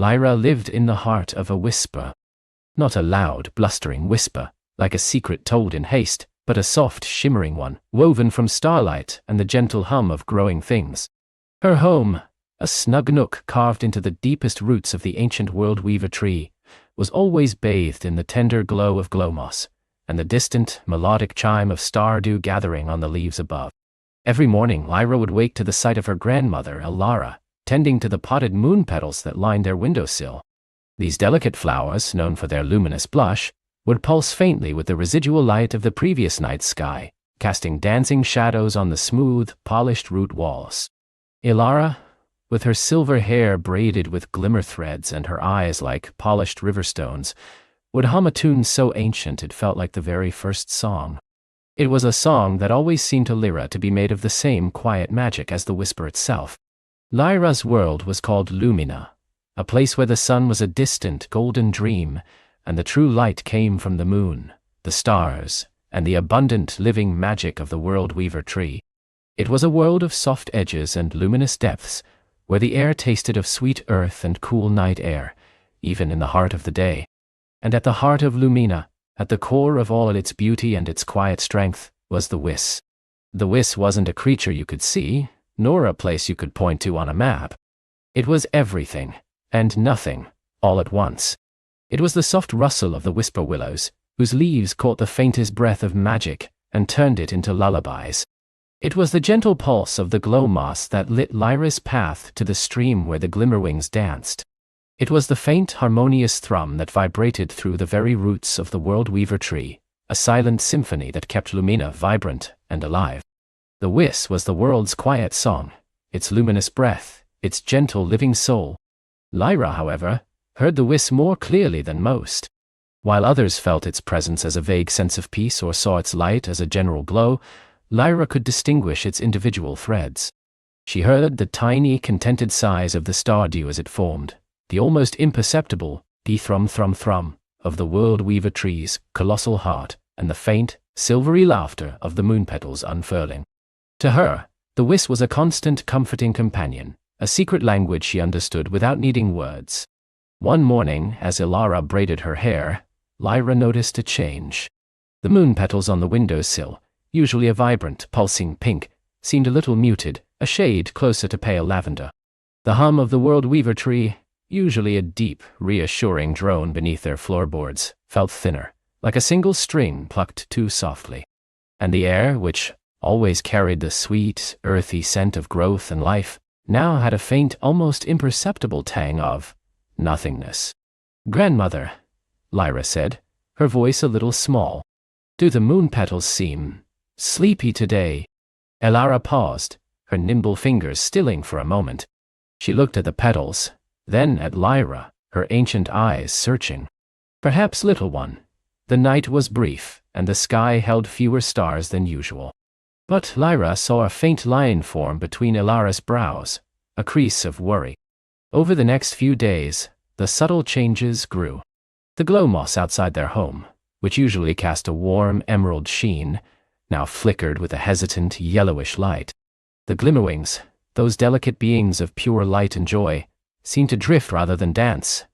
Lyra lived in the heart of a whisper. Not a loud, blustering whisper, like a secret told in haste, but a soft, shimmering one, woven from starlight and the gentle hum of growing things. Her home, a snug nook carved into the deepest roots of the ancient world weaver tree, was always bathed in the tender glow of glow moss, and the distant, melodic chime of star-dew gathering on the leaves above. Every morning Lyra would wake to the sight of her grandmother, Elara, tending to the potted moon petals that lined their windowsill. These delicate flowers, known for their luminous blush, would pulse faintly with the residual light of the previous night's sky, casting dancing shadows on the smooth, polished root walls. Elara, with her silver hair braided with glimmer threads and her eyes like polished river stones, would hum a tune so ancient it felt like the very first song. It was a song that always seemed to Lyra to be made of the same quiet magic as the whisper itself. Lyra's world was called Lumina, a place where the sun was a distant, golden dream, and the true light came from the moon, the stars, and the abundant living magic of the world weaver tree. It was a world of soft edges and luminous depths, where the air tasted of sweet earth and cool night air, even in the heart of the day. And at the heart of Lumina, at the core of all its beauty and its quiet strength, was the Whis. The Whis wasn't a creature you could see, nor a place you could point to on a map. It was everything, and nothing, all at once. It was the soft rustle of the whisper willows, whose leaves caught the faintest breath of magic and turned it into lullabies. It was the gentle pulse of the glow moss that lit Lyra's path to the stream where the glimmerwings danced. It was the faint, harmonious thrum that vibrated through the very roots of the world weaver tree, a silent symphony that kept Lumina vibrant and alive. The Whis was the world's quiet song, its luminous breath, its gentle living soul. Lyra, however, heard the Whis more clearly than most. While others felt its presence as a vague sense of peace or saw its light as a general glow, Lyra could distinguish its individual threads. She heard the tiny, contented sighs of the stardew as it formed, the almost imperceptible thrum-thrum-thrum of the world weaver tree's colossal heart, and the faint, silvery laughter of the moon petals unfurling. To her, the Whis was a constant, comforting companion, a secret language she understood without needing words. One morning, as Elara braided her hair, Lyra noticed a change. The moon petals on the windowsill, usually a vibrant, pulsing pink, seemed a little muted, a shade closer to pale lavender. The hum of the world weaver tree, usually a deep, reassuring drone beneath their floorboards, felt thinner, like a single string plucked too softly. And the air, which always carried the sweet, earthy scent of growth and life, now had a faint, almost imperceptible tang of nothingness. "Grandmother," Lyra said, her voice a little small, "do the moon petals seem sleepy today?" Elara paused, her nimble fingers stilling for a moment. She looked at the petals, then at Lyra, her ancient eyes searching. "Perhaps, little one." The night was brief, and the sky held fewer stars than usual. But Lyra saw a faint line form between Elara's brows, a crease of worry. Over the next few days, the subtle changes grew. The glow moss outside their home, which usually cast a warm emerald sheen, now flickered with a hesitant yellowish light. The glimmerwings, those delicate beings of pure light and joy, seemed to drift rather than dance,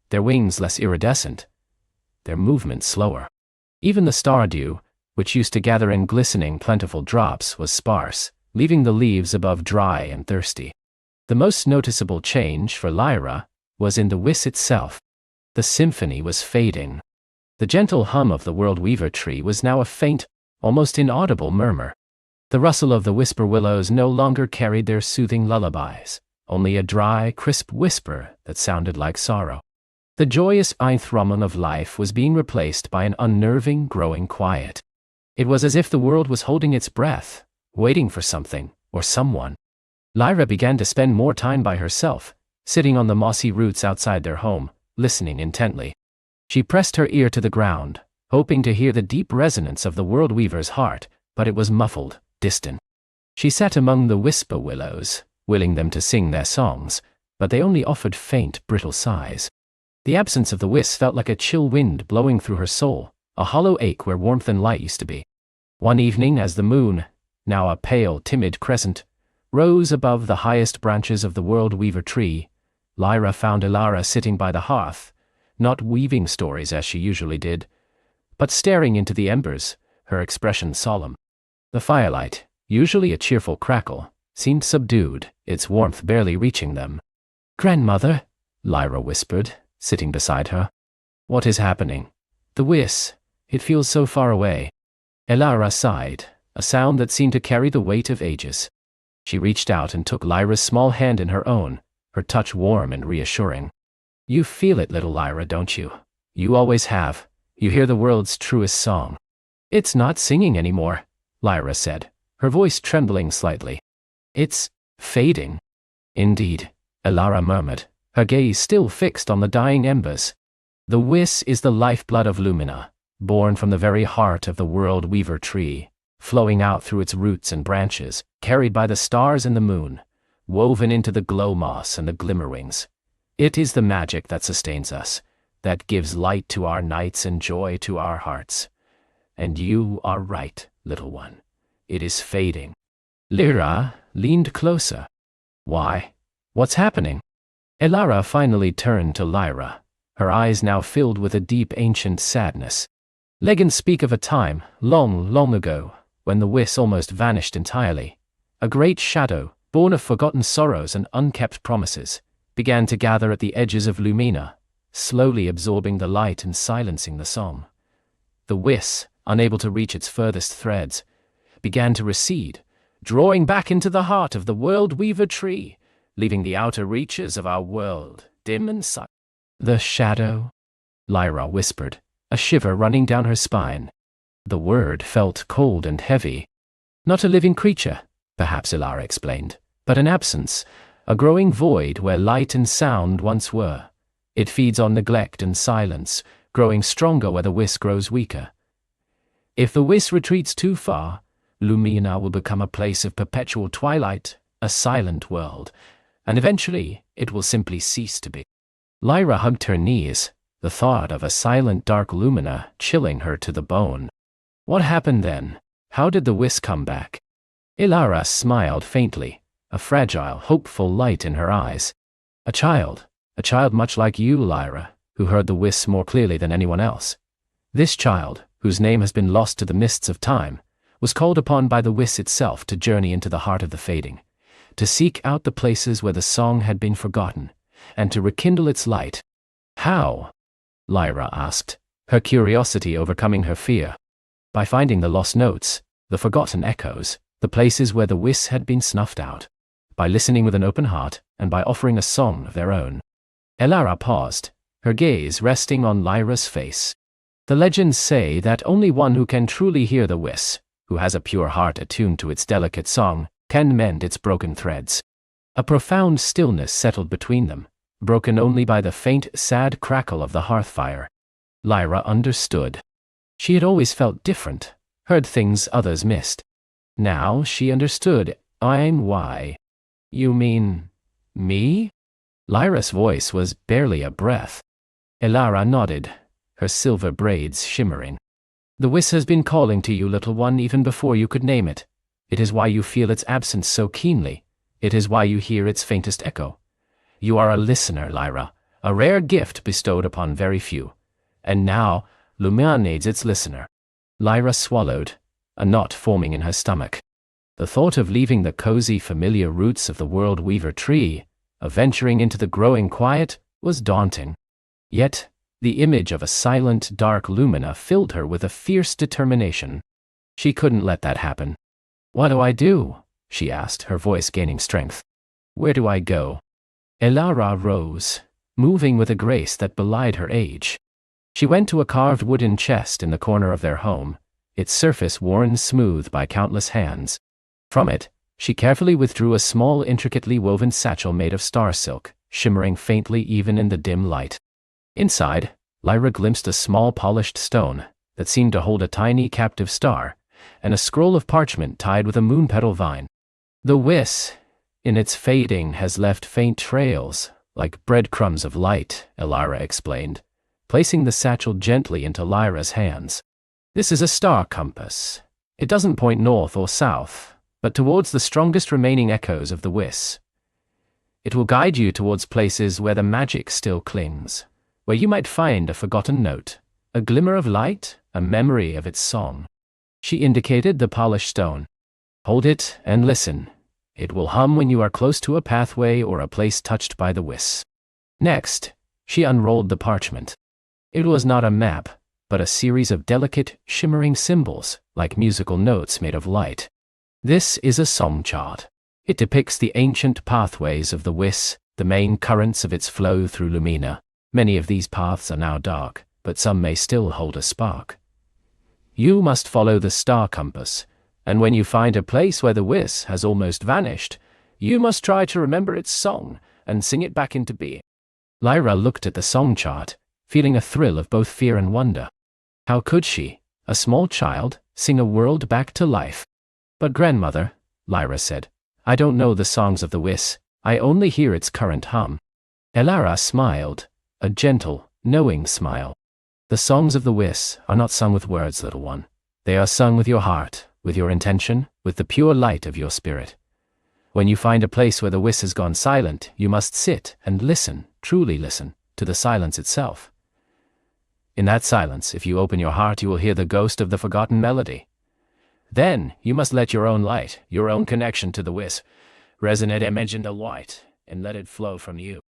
their wings less iridescent, their movement slower. Even the stardew, which used to gather in glistening, plentiful drops, was sparse, leaving the leaves above dry and thirsty. The most noticeable change for Lyra was in the Whis itself. The symphony was fading. The gentle hum of the world weaver tree was now a faint, almost inaudible murmur. The rustle of the whisper willows no longer carried their soothing lullabies, only a dry, crisp whisper that sounded like sorrow. The joyous einthrumming of life was being replaced by an unnerving, growing quiet. It was as if the world was holding its breath, waiting for something, or someone. Lyra began to spend more time by herself, sitting on the mossy roots outside their home, listening intently. She pressed her ear to the ground, hoping to hear the deep resonance of the world weaver's heart, but it was muffled, distant. She sat among the whisper willows, willing them to sing their songs, but they only offered faint, brittle sighs. The absence of the Whis felt like a chill wind blowing through her soul, a hollow ache where warmth and light used to be. One evening, as the moon, now a pale, timid crescent, rose above the highest branches of the world weaver tree, Lyra found Elara sitting by the hearth, not weaving stories as she usually did, but staring into the embers, her expression solemn. The firelight, usually a cheerful crackle, seemed subdued, its warmth barely reaching them. "Grandmother," Lyra whispered, sitting beside her. "What is happening?" "The Whis. It feels so far away." Elara sighed, a sound that seemed to carry the weight of ages. She reached out and took Lyra's small hand in her own, her touch warm and reassuring. "You feel it, little Lyra, don't you? You always have. You hear the world's truest song." "It's not singing anymore," Lyra said, her voice trembling slightly. "It's fading." "Indeed," Elara murmured, her gaze still fixed on the dying embers. "The Whis is the lifeblood of Lumina, born from the very heart of the world weaver tree, flowing out through its roots and branches, carried by the stars and the moon, woven into the glow moss and the glimmerwings. It is the magic that sustains us, that gives light to our nights and joy to our hearts. And you are right, little one. It is fading." Lyra leaned closer. "Why? What's happening?" Elara finally turned to Lyra, her eyes now filled with a deep ancient sadness. "Legends speak of a time, long, long ago, when the Whis almost vanished entirely. A great shadow, born of forgotten sorrows and unkept promises, began to gather at the edges of Lumina, slowly absorbing the light and silencing the song. The Whis, unable to reach its furthest threads, began to recede, drawing back into the heart of the world weaver tree, leaving the outer reaches of our world dim and silent." "The shadow?" Lyra whispered, a shiver running down her spine. The word felt cold and heavy. "Not a living creature," perhaps Elara explained, "but an absence, a growing void where light and sound once were. It feeds on neglect and silence, growing stronger where the Whis grows weaker. If the Whis retreats too far, Lumina will become a place of perpetual twilight, a silent world, and eventually it will simply cease to be." Lyra hugged her knees, the thought of a silent dark Lumina chilling her to the bone. "What happened then? How did the Whis come back?" Elara smiled faintly, a fragile, hopeful light in her eyes. A child much like you, Lyra, who heard the Whis more clearly than anyone else. This child, whose name has been lost to the mists of time, was called upon by the Whis itself to journey into the heart of the fading, to seek out the places where the song had been forgotten, and to rekindle its light." "How?" Lyra asked, her curiosity overcoming her fear. "By finding the lost notes, the forgotten echoes, the places where the Whis had been snuffed out. By listening with an open heart, and by offering a song of their own." Elara paused, her gaze resting on Lyra's face. "The legends say that only one who can truly hear the Whis, who has a pure heart attuned to its delicate song, can mend its broken threads." A profound stillness settled between them, broken only by the faint, sad crackle of the hearth fire. Lyra understood. She had always felt different, heard things others missed. Now she understood. "I'm why." "You mean me?" Lyra's voice was barely a breath. Elara nodded, her silver braids shimmering. "The Whis has been calling to you, little one, even before you could name it. It is why you feel its absence so keenly. It is why you hear its faintest echo. You are a listener, Lyra, a rare gift bestowed upon very few. And now, Lumina needs its listener." Lyra swallowed, a knot forming in her stomach. The thought of leaving the cozy, familiar roots of the world weaver tree, of venturing into the growing quiet, was daunting. Yet, the image of a silent, dark Lumina filled her with a fierce determination. She couldn't let that happen. "What do I do?" she asked, her voice gaining strength. "Where do I go?" Elara rose, moving with a grace that belied her age. She went to a carved wooden chest in the corner of their home, its surface worn smooth by countless hands. From it, she carefully withdrew a small, intricately woven satchel made of star silk, shimmering faintly even in the dim light. Inside, Lyra glimpsed a small polished stone that seemed to hold a tiny captive star, and a scroll of parchment tied with a moon-petal vine. "The Whis, in its fading, has left faint trails, like breadcrumbs of light," Elara explained, placing the satchel gently into Lyra's hands. "This is a star compass. It doesn't point north or south, but towards the strongest remaining echoes of the Whis. It will guide you towards places where the magic still clings, where you might find a forgotten note, a glimmer of light, a memory of its song. She indicated the polished stone. Hold it and listen. It will hum when you are close to a pathway or a place touched by the Whis. Next, she unrolled the parchment. It was not a map, but a series of delicate, shimmering symbols, like musical notes made of light. This is a song chart. It depicts the ancient pathways of the Whis, the main currents of its flow through Lumina. Many of these paths are now dark, but some may still hold a spark. You must follow the star compass, and when you find a place where the Whis has almost vanished, you must try to remember its song and sing it back into being. Lyra looked at the song chart, feeling a thrill of both fear and wonder. How could she, a small child, sing a world back to life? But grandmother, Lyra said, I don't know the songs of the Whis, I only hear its current hum. Elara smiled, a gentle, knowing smile. The songs of the Whis are not sung with words, little one. They are sung with your heart, with your intention, with the pure light of your spirit. When you find a place where the Whis has gone silent, you must sit and listen, truly listen, to the silence itself. In that silence, if you open your heart, you will hear the ghost of the forgotten melody. Then, you must let your own light, your own connection to the Whis, resonate in the light, and let it flow from you.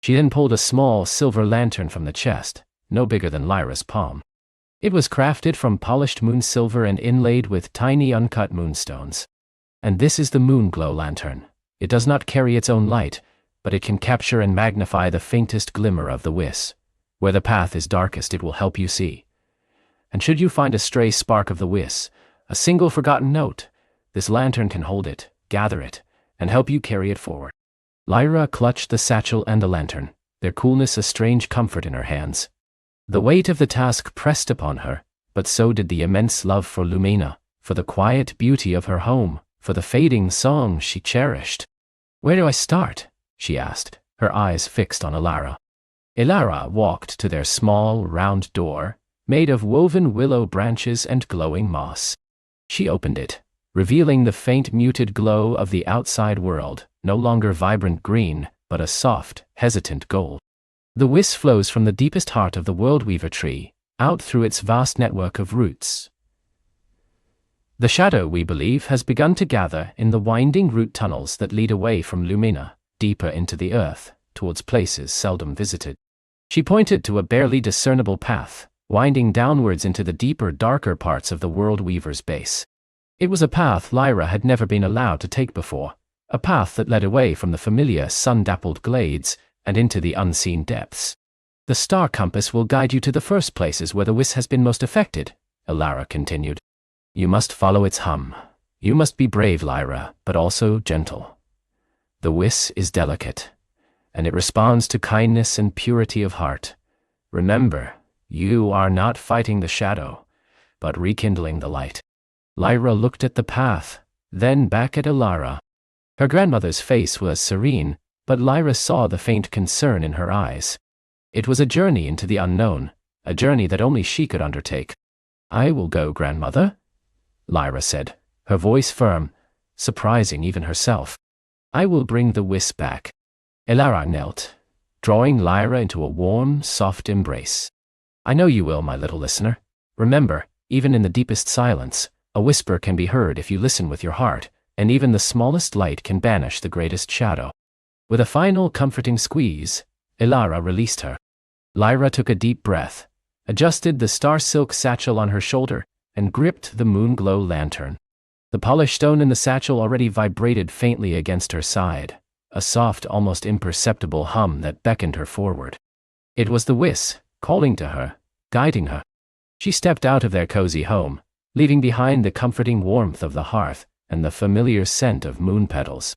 She then pulled a small silver lantern from the chest, no bigger than Lyra's palm. It was crafted from polished moon silver and inlaid with tiny uncut moonstones. And this is the moon glow lantern. It does not carry its own light, but it can capture and magnify the faintest glimmer of the Whis. Where the path is darkest, it will help you see. And should you find a stray spark of the Whis, a single forgotten note, this lantern can hold it, gather it, and help you carry it forward. Lyra clutched the satchel and the lantern, their coolness a strange comfort in her hands. The weight of the task pressed upon her, but so did the immense love for Lumina, for the quiet beauty of her home, for the fading song she cherished. Where do I start? She asked, her eyes fixed on Elara. Elara walked to their small, round door, made of woven willow branches and glowing moss. She opened it, revealing the faint muted glow of the outside world, no longer vibrant green, but a soft, hesitant gold. The Whis flows from the deepest heart of the World Weaver tree, out through its vast network of roots. The shadow, we believe, has begun to gather in the winding root tunnels that lead away from Lumina, deeper into the earth, towards places seldom visited. She pointed to a barely discernible path, winding downwards into the deeper, darker parts of the World Weaver's base. It was a path Lyra had never been allowed to take before, a path that led away from the familiar sun-dappled glades and into the unseen depths. The star compass will guide you to the first places where the Whis has been most affected, Elara continued. You must follow its hum. You must be brave, Lyra, but also gentle. The Whis is delicate, and it responds to kindness and purity of heart. Remember, you are not fighting the shadow, but rekindling the light. Lyra looked at the path, then back at Elara. Her grandmother's face was serene, but Lyra saw the faint concern in her eyes. It was a journey into the unknown, a journey that only she could undertake. I will go, grandmother, Lyra said, her voice firm, surprising even herself. I will bring the Whis back. Elara knelt, drawing Lyra into a warm, soft embrace. I know you will, my little listener. Remember, even in the deepest silence, a whisper can be heard if you listen with your heart, and even the smallest light can banish the greatest shadow. With a final comforting squeeze, Elara released her. Lyra took a deep breath, adjusted the star silk satchel on her shoulder, and gripped the moon-glow lantern. The polished stone in the satchel already vibrated faintly against her side, a soft, almost imperceptible hum that beckoned her forward. It was the Whis, calling to her, guiding her. She stepped out of their cozy home, leaving behind the comforting warmth of the hearth and the familiar scent of moon petals.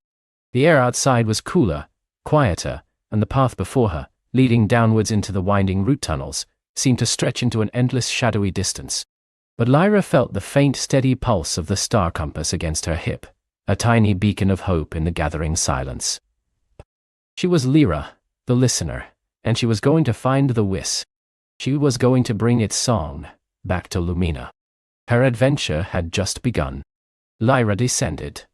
The air outside was cooler, quieter, and the path before her, leading downwards into the winding root tunnels, seemed to stretch into an endless shadowy distance. But Lyra felt the faint, steady pulse of the star compass against her hip, a tiny beacon of hope in the gathering silence. She was Lyra, the listener, and she was going to find the Whis. She was going to bring its song back to Lumina. Her adventure had just begun. Lyra descended.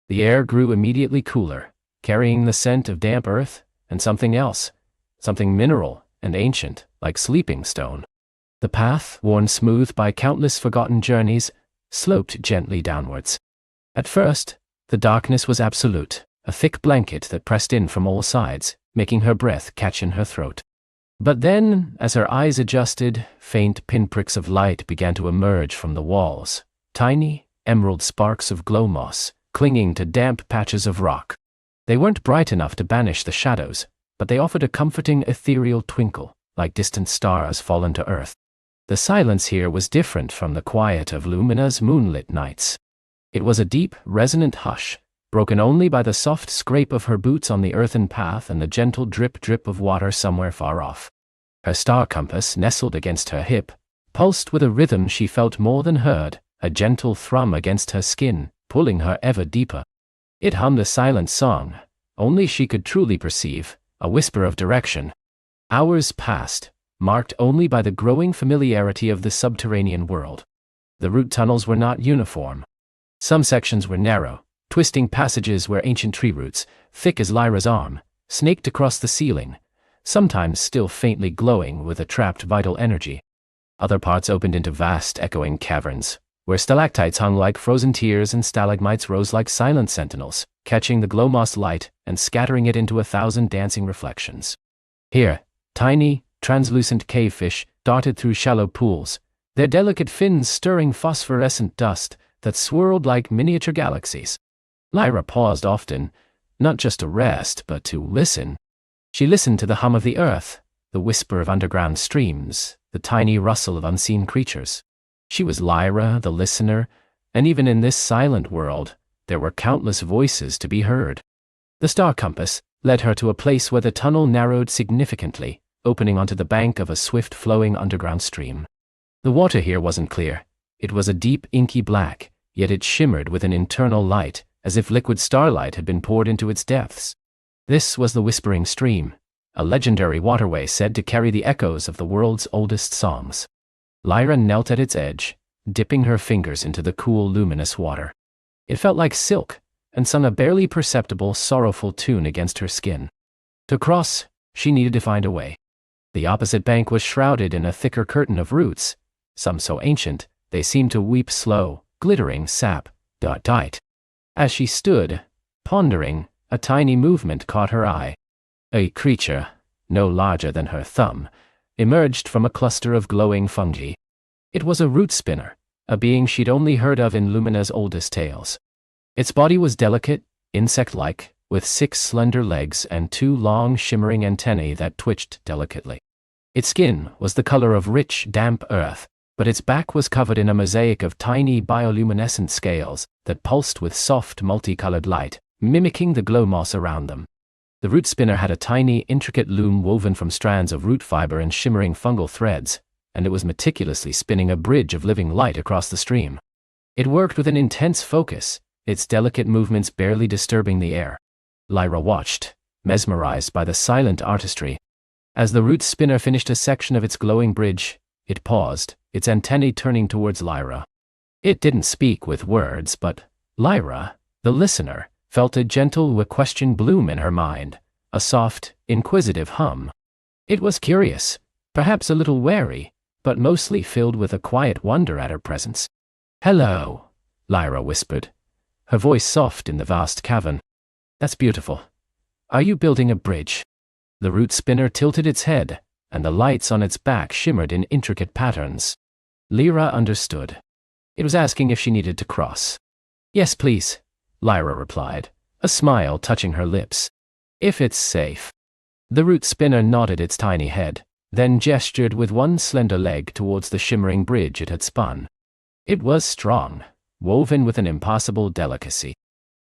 The air grew immediately cooler, carrying the scent of damp earth and something else, something mineral and ancient, like sleeping stone. The path, worn smooth by countless forgotten journeys, sloped gently downwards. At first, the darkness was absolute, a thick blanket that pressed in from all sides, making her breath catch in her throat. But then, as her eyes adjusted, faint pinpricks of light began to emerge from the walls, tiny, emerald sparks of glow moss, clinging to damp patches of rock. They weren't bright enough to banish the shadows, but they offered a comforting ethereal twinkle, like distant stars fallen to earth. The silence here was different from the quiet of Lumina's moonlit nights. It was a deep, resonant hush, broken only by the soft scrape of her boots on the earthen path and the gentle drip-drip of water somewhere far off. Her star compass, nestled against her hip, pulsed with a rhythm she felt more than heard, a gentle thrum against her skin, pulling her ever deeper. It hummed a silent song, only she could truly perceive, a whisper of direction. Hours passed, marked only by the growing familiarity of the subterranean world. The root tunnels were not uniform. Some sections were narrow, twisting passages where ancient tree roots, thick as Lyra's arm, snaked across the ceiling, sometimes still faintly glowing with a trapped vital energy. Other parts opened into vast, echoing caverns, where stalactites hung like frozen tears and stalagmites rose like silent sentinels, catching the glow moss light and scattering it into 1,000 dancing reflections. Here, tiny, translucent cavefish darted through shallow pools, their delicate fins stirring phosphorescent dust that swirled like miniature galaxies. Lyra paused often, not just to rest, but to listen. She listened to the hum of the earth, the whisper of underground streams, the tiny rustle of unseen creatures. She was Lyra, the listener, and even in this silent world, there were countless voices to be heard. The star compass led her to a place where the tunnel narrowed significantly, opening onto the bank of a swift-flowing underground stream. The water here wasn't clear. It was a deep, inky black, yet it shimmered with an internal light, as if liquid starlight had been poured into its depths. This was the Whispering Stream, a legendary waterway said to carry the echoes of the world's oldest songs. Lyra knelt at its edge, dipping her fingers into the cool, luminous water. It felt like silk, and sung a barely perceptible, sorrowful tune against her skin. To cross, she needed to find a way. The opposite bank was shrouded in a thicker curtain of roots, some so ancient, they seemed to weep slow, glittering sap. Tight. As she stood, pondering, a tiny movement caught her eye. A creature, no larger than her thumb, emerged from a cluster of glowing fungi. It was a root spinner, a being she'd only heard of in Lumina's oldest tales. Its body was delicate, insect-like, with 6 slender legs and 2 long, shimmering antennae that twitched delicately. Its skin was the color of rich, damp earth, but its back was covered in a mosaic of tiny bioluminescent scales that pulsed with soft, multicolored light, mimicking the glow moss around them. The root spinner had a tiny, intricate loom woven from strands of root fiber and shimmering fungal threads, and it was meticulously spinning a bridge of living light across the stream. It worked with an intense focus, its delicate movements barely disturbing the air. Lyra watched, mesmerized by the silent artistry. As the root spinner finished a section of its glowing bridge, it paused, its antennae turning towards Lyra. It didn't speak with words, but Lyra, the listener, felt a gentle question bloom in her mind, a soft, inquisitive hum. It was curious, perhaps a little wary, but mostly filled with a quiet wonder at her presence. "Hello," Lyra whispered, her voice soft in the vast cavern. "That's beautiful. Are you building a bridge?" The root spinner tilted its head, and the lights on its back shimmered in intricate patterns. Lyra understood. It was asking if she needed to cross. "Yes, please," Lyra replied, a smile touching her lips. "If it's safe." The root spinner nodded its tiny head, then gestured with one slender leg towards the shimmering bridge it had spun. It was strong, woven with an impossible delicacy.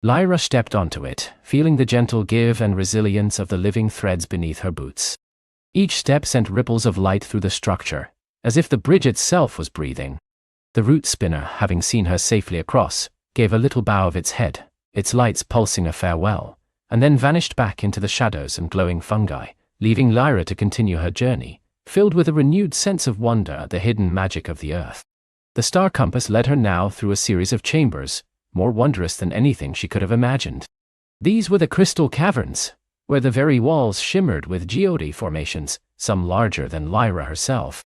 Lyra stepped onto it, feeling the gentle give and resilience of the living threads beneath her boots. Each step sent ripples of light through the structure, as if the bridge itself was breathing. The root spinner, having seen her safely across, gave a little bow of its head, its lights pulsing a farewell, and then vanished back into the shadows and glowing fungi, leaving Lyra to continue her journey, filled with a renewed sense of wonder at the hidden magic of the earth. The star compass led her now through a series of chambers, more wondrous than anything she could have imagined. These were the crystal caverns, where the very walls shimmered with geode formations, some larger than Lyra herself.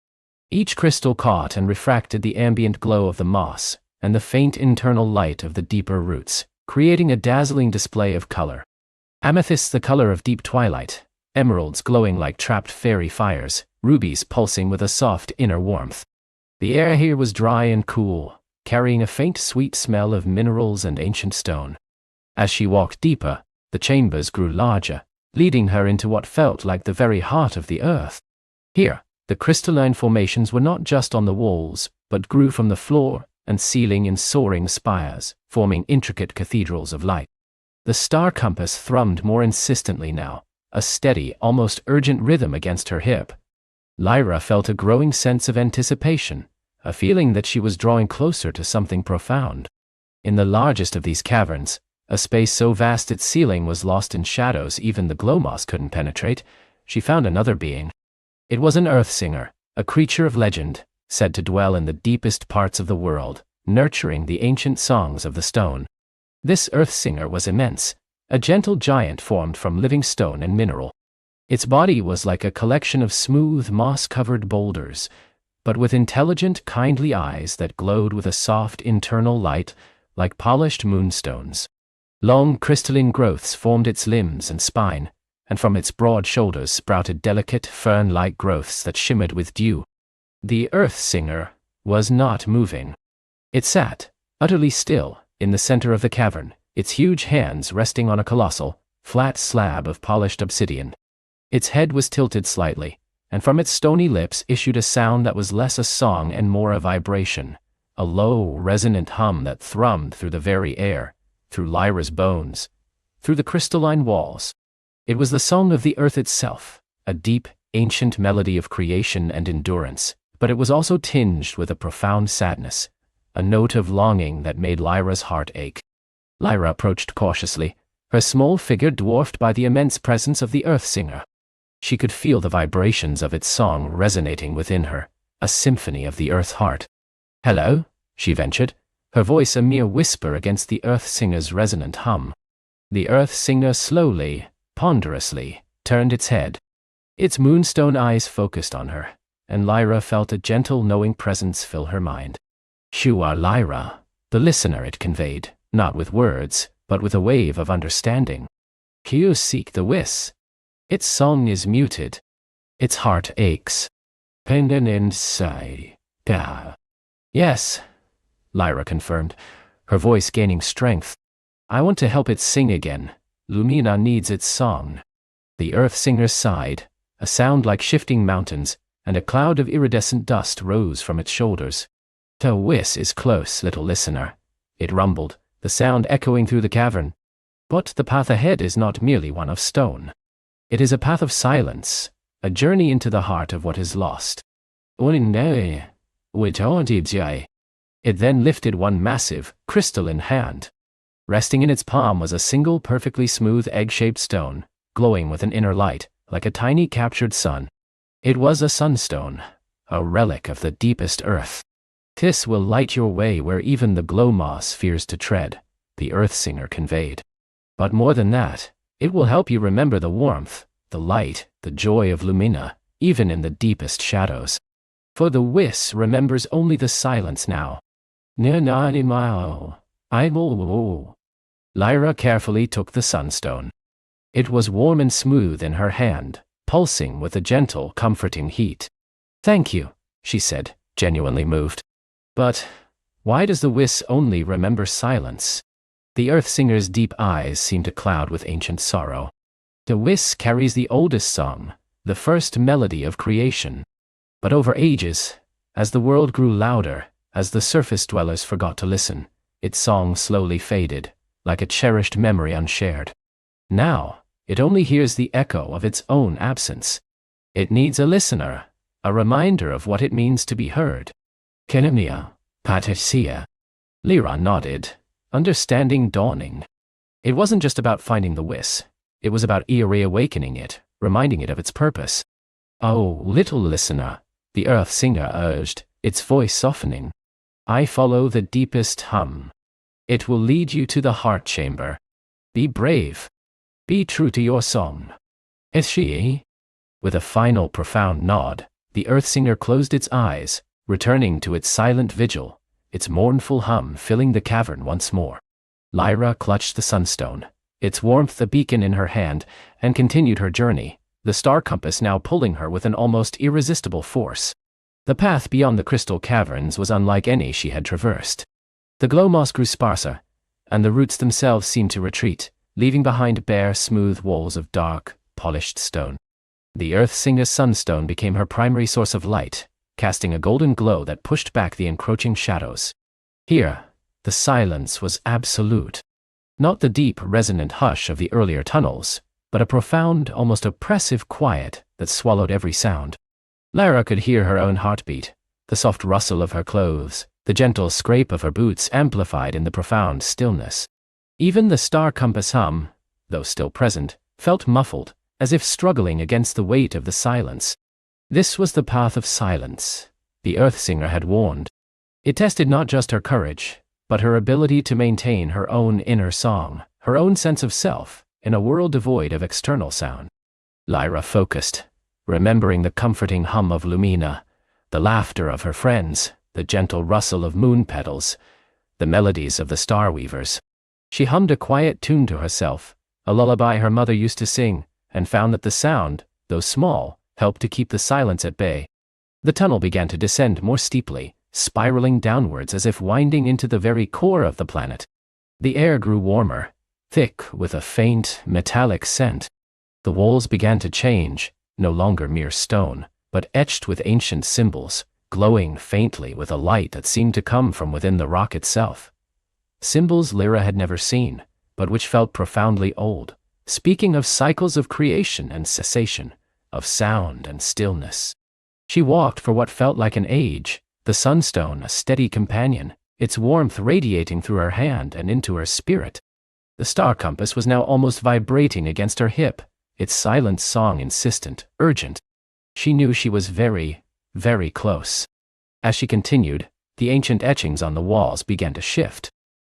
Each crystal caught and refracted the ambient glow of the moss and the faint internal light of the deeper roots, creating a dazzling display of color. Amethysts the color of deep twilight, emeralds glowing like trapped fairy fires, rubies pulsing with a soft inner warmth. The air here was dry and cool, carrying a faint sweet smell of minerals and ancient stone. As she walked deeper, the chambers grew larger, leading her into what felt like the very heart of the earth. Here, the crystalline formations were not just on the walls, but grew from the floor and ceiling in soaring spires, forming intricate cathedrals of light. The star compass thrummed more insistently now, a steady, almost urgent rhythm against her hip. Lyra felt a growing sense of anticipation, a feeling that she was drawing closer to something profound. In the largest of these caverns, a space so vast its ceiling was lost in shadows even the glow moss couldn't penetrate, she found another being. It was an earth singer, a creature of legend, said to dwell in the deepest parts of the world, nurturing the ancient songs of the stone. This earth singer was immense, a gentle giant formed from living stone and mineral. Its body was like a collection of smooth, moss-covered boulders, but with intelligent, kindly eyes that glowed with a soft internal light, like polished moonstones. Long crystalline growths formed its limbs and spine, and from its broad shoulders sprouted delicate, fern-like growths that shimmered with dew. The earth singer was not moving. It sat, utterly still, in the center of the cavern, its huge hands resting on a colossal, flat slab of polished obsidian. Its head was tilted slightly, and from its stony lips issued a sound that was less a song and more a vibration, a low, resonant hum that thrummed through the very air, through Lyra's bones, through the crystalline walls. It was the song of the earth itself, a deep, ancient melody of creation and endurance, but it was also tinged with a profound sadness, a note of longing that made Lyra's heart ache. Lyra approached cautiously, her small figure dwarfed by the immense presence of the earth singer. She could feel the vibrations of its song resonating within her, a symphony of the earth heart. "Hello?" she ventured, her voice a mere whisper against the earth singer's resonant hum. The earth singer slowly, ponderously, turned its head. Its moonstone eyes focused on her, and Lyra felt a gentle, knowing presence fill her mind. "You are Lyra," the listener it conveyed, not with words, but with a wave of understanding. "You seek the Whis. Its song is muted. Its heart aches. Pain and sigh. Yes," Lyra confirmed, her voice gaining strength. "I want to help it sing again. Lumina needs its song." The earth singer sighed, a sound like shifting mountains, and a cloud of iridescent dust rose from its shoulders. "The Whis is close, little listener," it rumbled, the sound echoing through the cavern. "But the path ahead is not merely one of stone. It is a path of silence, a journey into the heart of what is lost." It then lifted one massive, crystalline hand. Resting in its palm was a single perfectly smooth egg-shaped stone, glowing with an inner light, like a tiny captured sun. It was a sunstone, a relic of the deepest earth. "This will light your way where even the glow moss fears to tread," the earth singer conveyed. "But more than that, it will help you remember the warmth, the light, the joy of Lumina, even in the deepest shadows. For the Whis remembers only the silence now." Lyra carefully took the sunstone. It was warm and smooth in her hand, pulsing with a gentle, comforting heat. "Thank you," she said, genuinely moved. "But why does the Whis only remember silence?" The earth singer's deep eyes seemed to cloud with ancient sorrow. "The Whis carries the oldest song, the first melody of creation. But over ages, as the world grew louder, as the surface dwellers forgot to listen, its song slowly faded, like a cherished memory unshared. Now, it only hears the echo of its own absence. It needs a listener, a reminder of what it means to be heard." "Kenemia, Patricia." Lyra nodded, understanding dawning. It wasn't just about finding the Whis. It was about reawakening it, reminding it of its purpose. "Oh, little listener," the earth singer urged, its voice softening. "I follow the deepest hum. It will lead you to the heart chamber. Be brave. Be true to your song. Is she? With a final profound nod, the Earth Singer closed its eyes, returning to its silent vigil, its mournful hum filling the cavern once more. Lyra clutched the sunstone, its warmth a beacon in her hand, and continued her journey, the star compass now pulling her with an almost irresistible force. The path beyond the crystal caverns was unlike any she had traversed. The glow moss grew sparser, and the roots themselves seemed to retreat, leaving behind bare, smooth walls of dark, polished stone. The Earth Singer's sunstone became her primary source of light, casting a golden glow that pushed back the encroaching shadows. Here, the silence was absolute. Not the deep, resonant hush of the earlier tunnels, but a profound, almost oppressive quiet that swallowed every sound. Lyra could hear her own heartbeat, the soft rustle of her clothes, the gentle scrape of her boots amplified in the profound stillness. Even the star compass hum, though still present, felt muffled, as if struggling against the weight of the silence. This was the path of silence, the Earth Singer had warned. It tested not just her courage, but her ability to maintain her own inner song, her own sense of self, in a world devoid of external sound. Lyra focused, remembering the comforting hum of Lumina, the laughter of her friends, the gentle rustle of moon petals, the melodies of the star weavers. She hummed a quiet tune to herself, a lullaby her mother used to sing, and found that the sound, though small, helped to keep the silence at bay. The tunnel began to descend more steeply, spiraling downwards as if winding into the very core of the planet. The air grew warmer, thick with a faint, metallic scent. The walls began to change, no longer mere stone, but etched with ancient symbols, glowing faintly with a light that seemed to come from within the rock itself. Symbols Lyra had never seen, but which felt profoundly old, speaking of cycles of creation and cessation, of sound and stillness. She walked for what felt like an age, the sunstone a steady companion, its warmth radiating through her hand and into her spirit. The star compass was now almost vibrating against her hip, its silent song insistent, urgent. She knew she was very, very close. As she continued, the ancient etchings on the walls began to shift.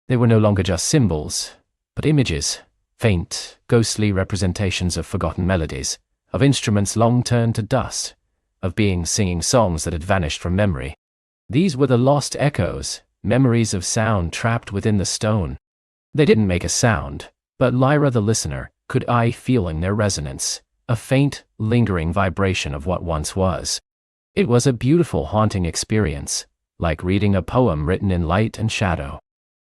They were no longer just symbols, but images, faint, ghostly representations of forgotten melodies, of instruments long turned to dust, of beings singing songs that had vanished from memory. These were the lost echoes, memories of sound trapped within the stone. They didn't make a sound, but Lyra the listener could feel in their resonance, a faint, lingering vibration of what once was. It was a beautiful, haunting experience, like reading a poem written in light and shadow.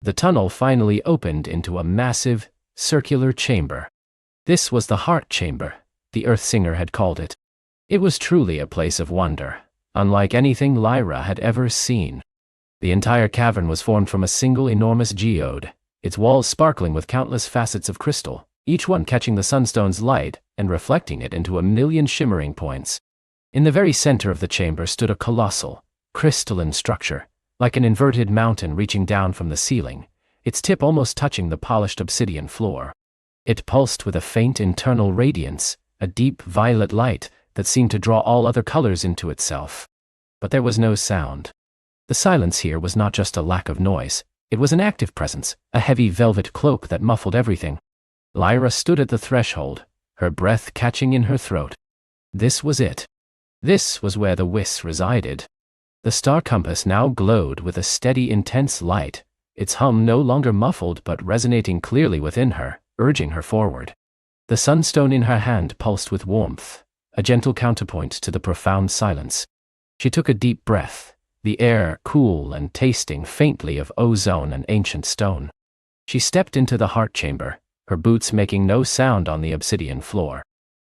The tunnel finally opened into a massive, circular chamber. This was the heart chamber, the Earth Singer had called it. It was truly a place of wonder, unlike anything Lyra had ever seen. The entire cavern was formed from a single enormous geode, its walls sparkling with countless facets of crystal, each one catching the sunstone's light and reflecting it into a million shimmering points. In the very center of the chamber stood a colossal, crystalline structure, like an inverted mountain reaching down from the ceiling, its tip almost touching the polished obsidian floor. It pulsed with a faint internal radiance, a deep violet light that seemed to draw all other colors into itself. But there was no sound. The silence here was not just a lack of noise, it was an active presence, a heavy velvet cloak that muffled everything. Lyra stood at the threshold, her breath catching in her throat. This was it. This was where the Whis resided. The star compass now glowed with a steady, intense light, its hum no longer muffled but resonating clearly within her, urging her forward. The sunstone in her hand pulsed with warmth, a gentle counterpoint to the profound silence. She took a deep breath, the air cool and tasting faintly of ozone and ancient stone. She stepped into the heart chamber, her boots making no sound on the obsidian floor.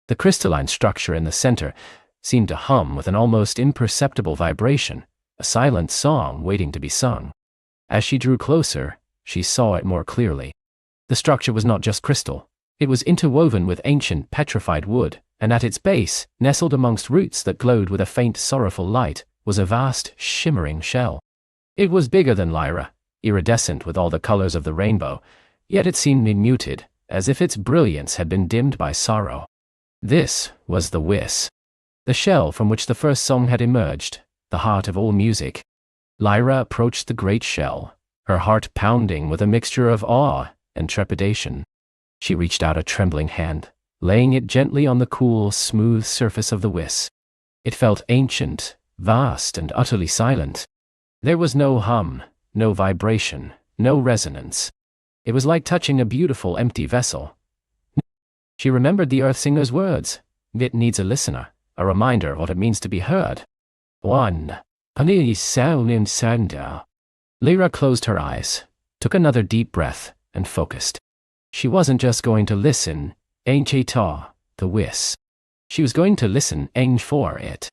The crystalline structure in the center seemed to hum with an almost imperceptible vibration, a silent song waiting to be sung. As she drew closer, she saw it more clearly. The structure was not just crystal. It was interwoven with ancient petrified wood, and at its base, nestled amongst roots that glowed with a faint sorrowful light, was a vast, shimmering shell. It was bigger than Lyra, iridescent with all the colors of the rainbow, yet it seemed muted, as if its brilliance had been dimmed by sorrow. This was the Whis, the shell from which the first song had emerged, the heart of all music. Lyra approached the great shell, her heart pounding with a mixture of awe and trepidation. She reached out a trembling hand, laying it gently on the cool, smooth surface of the Whis. It felt ancient, vast, and utterly silent. There was no hum, no vibration, no resonance. It was like touching a beautiful empty vessel. She remembered the Earth Singer's words. It needs a listener, a reminder of what it means to be heard. One. Lyra closed her eyes, took another deep breath, and focused. She wasn't just going to listen, the Whis. She was going to listen for it.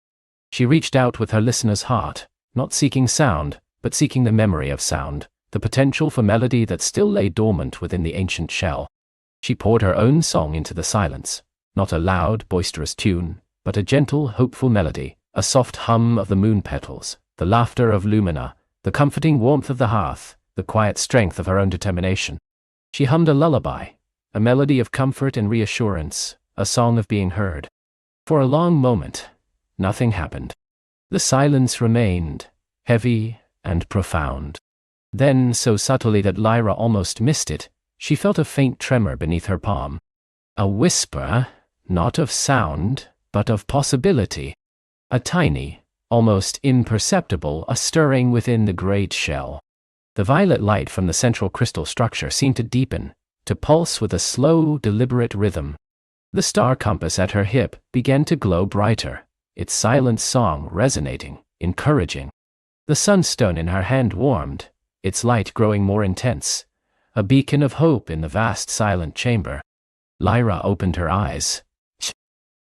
She reached out with her listener's heart, not seeking sound, but seeking the memory of sound, the potential for melody that still lay dormant within the ancient shell. She poured her own song into the silence, not a loud, boisterous tune, but a gentle, hopeful melody, a soft hum of the moon petals, the laughter of Lumina, the comforting warmth of the hearth, the quiet strength of her own determination. She hummed a lullaby, a melody of comfort and reassurance, a song of being heard. For a long moment, nothing happened. The silence remained, heavy and profound. Then, so subtly that Lyra almost missed it, she felt a faint tremor beneath her palm. A whisper, not of sound, but of possibility. A tiny, almost imperceptible, a stirring within the great shell. The violet light from the central crystal structure seemed to deepen, to pulse with a slow, deliberate rhythm. The star compass at her hip began to glow brighter, its silent song resonating, encouraging. The sunstone in her hand warmed, its light growing more intense, a beacon of hope in the vast silent chamber. Lyra opened her eyes.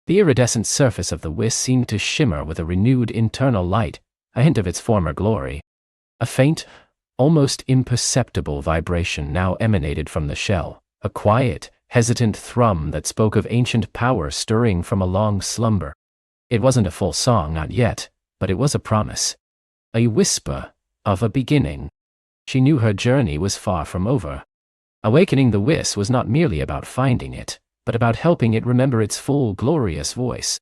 The iridescent surface of the Whis seemed to shimmer with a renewed internal light, a hint of its former glory. A faint, almost imperceptible vibration now emanated from the shell, a quiet, hesitant thrum that spoke of ancient power stirring from a long slumber. It wasn't a full song, not yet, but it was a promise. A whisper of a beginning. She knew her journey was far from over. Awakening the Whis was not merely about finding it, but about helping it remember its full, glorious voice.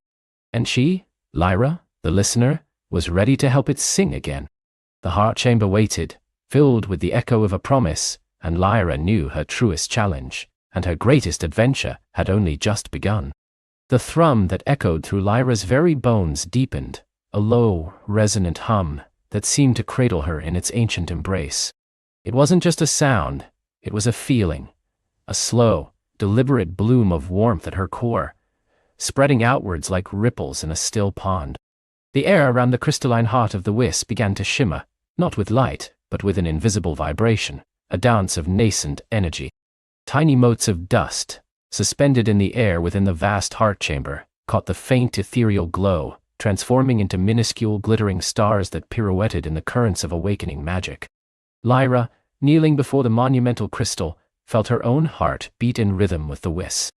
And she, Lyra, the listener, was ready to help it sing again. The heart chamber waited, filled with the echo of a promise, and Lyra knew her truest challenge, and her greatest adventure had only just begun. The thrum that echoed through Lyra's very bones deepened, a low, resonant hum that seemed to cradle her in its ancient embrace. It wasn't just a sound, it was a feeling, a slow, deliberate bloom of warmth at her core, spreading outwards like ripples in a still pond. The air around the crystalline heart of the Whis began to shimmer, not with light, but with an invisible vibration, a dance of nascent energy. Tiny motes of dust, suspended in the air within the vast heart chamber, caught the faint ethereal glow, transforming into minuscule glittering stars that pirouetted in the currents of awakening magic. Lyra, kneeling before the monumental crystal, felt her own heart beat in rhythm with the Whis.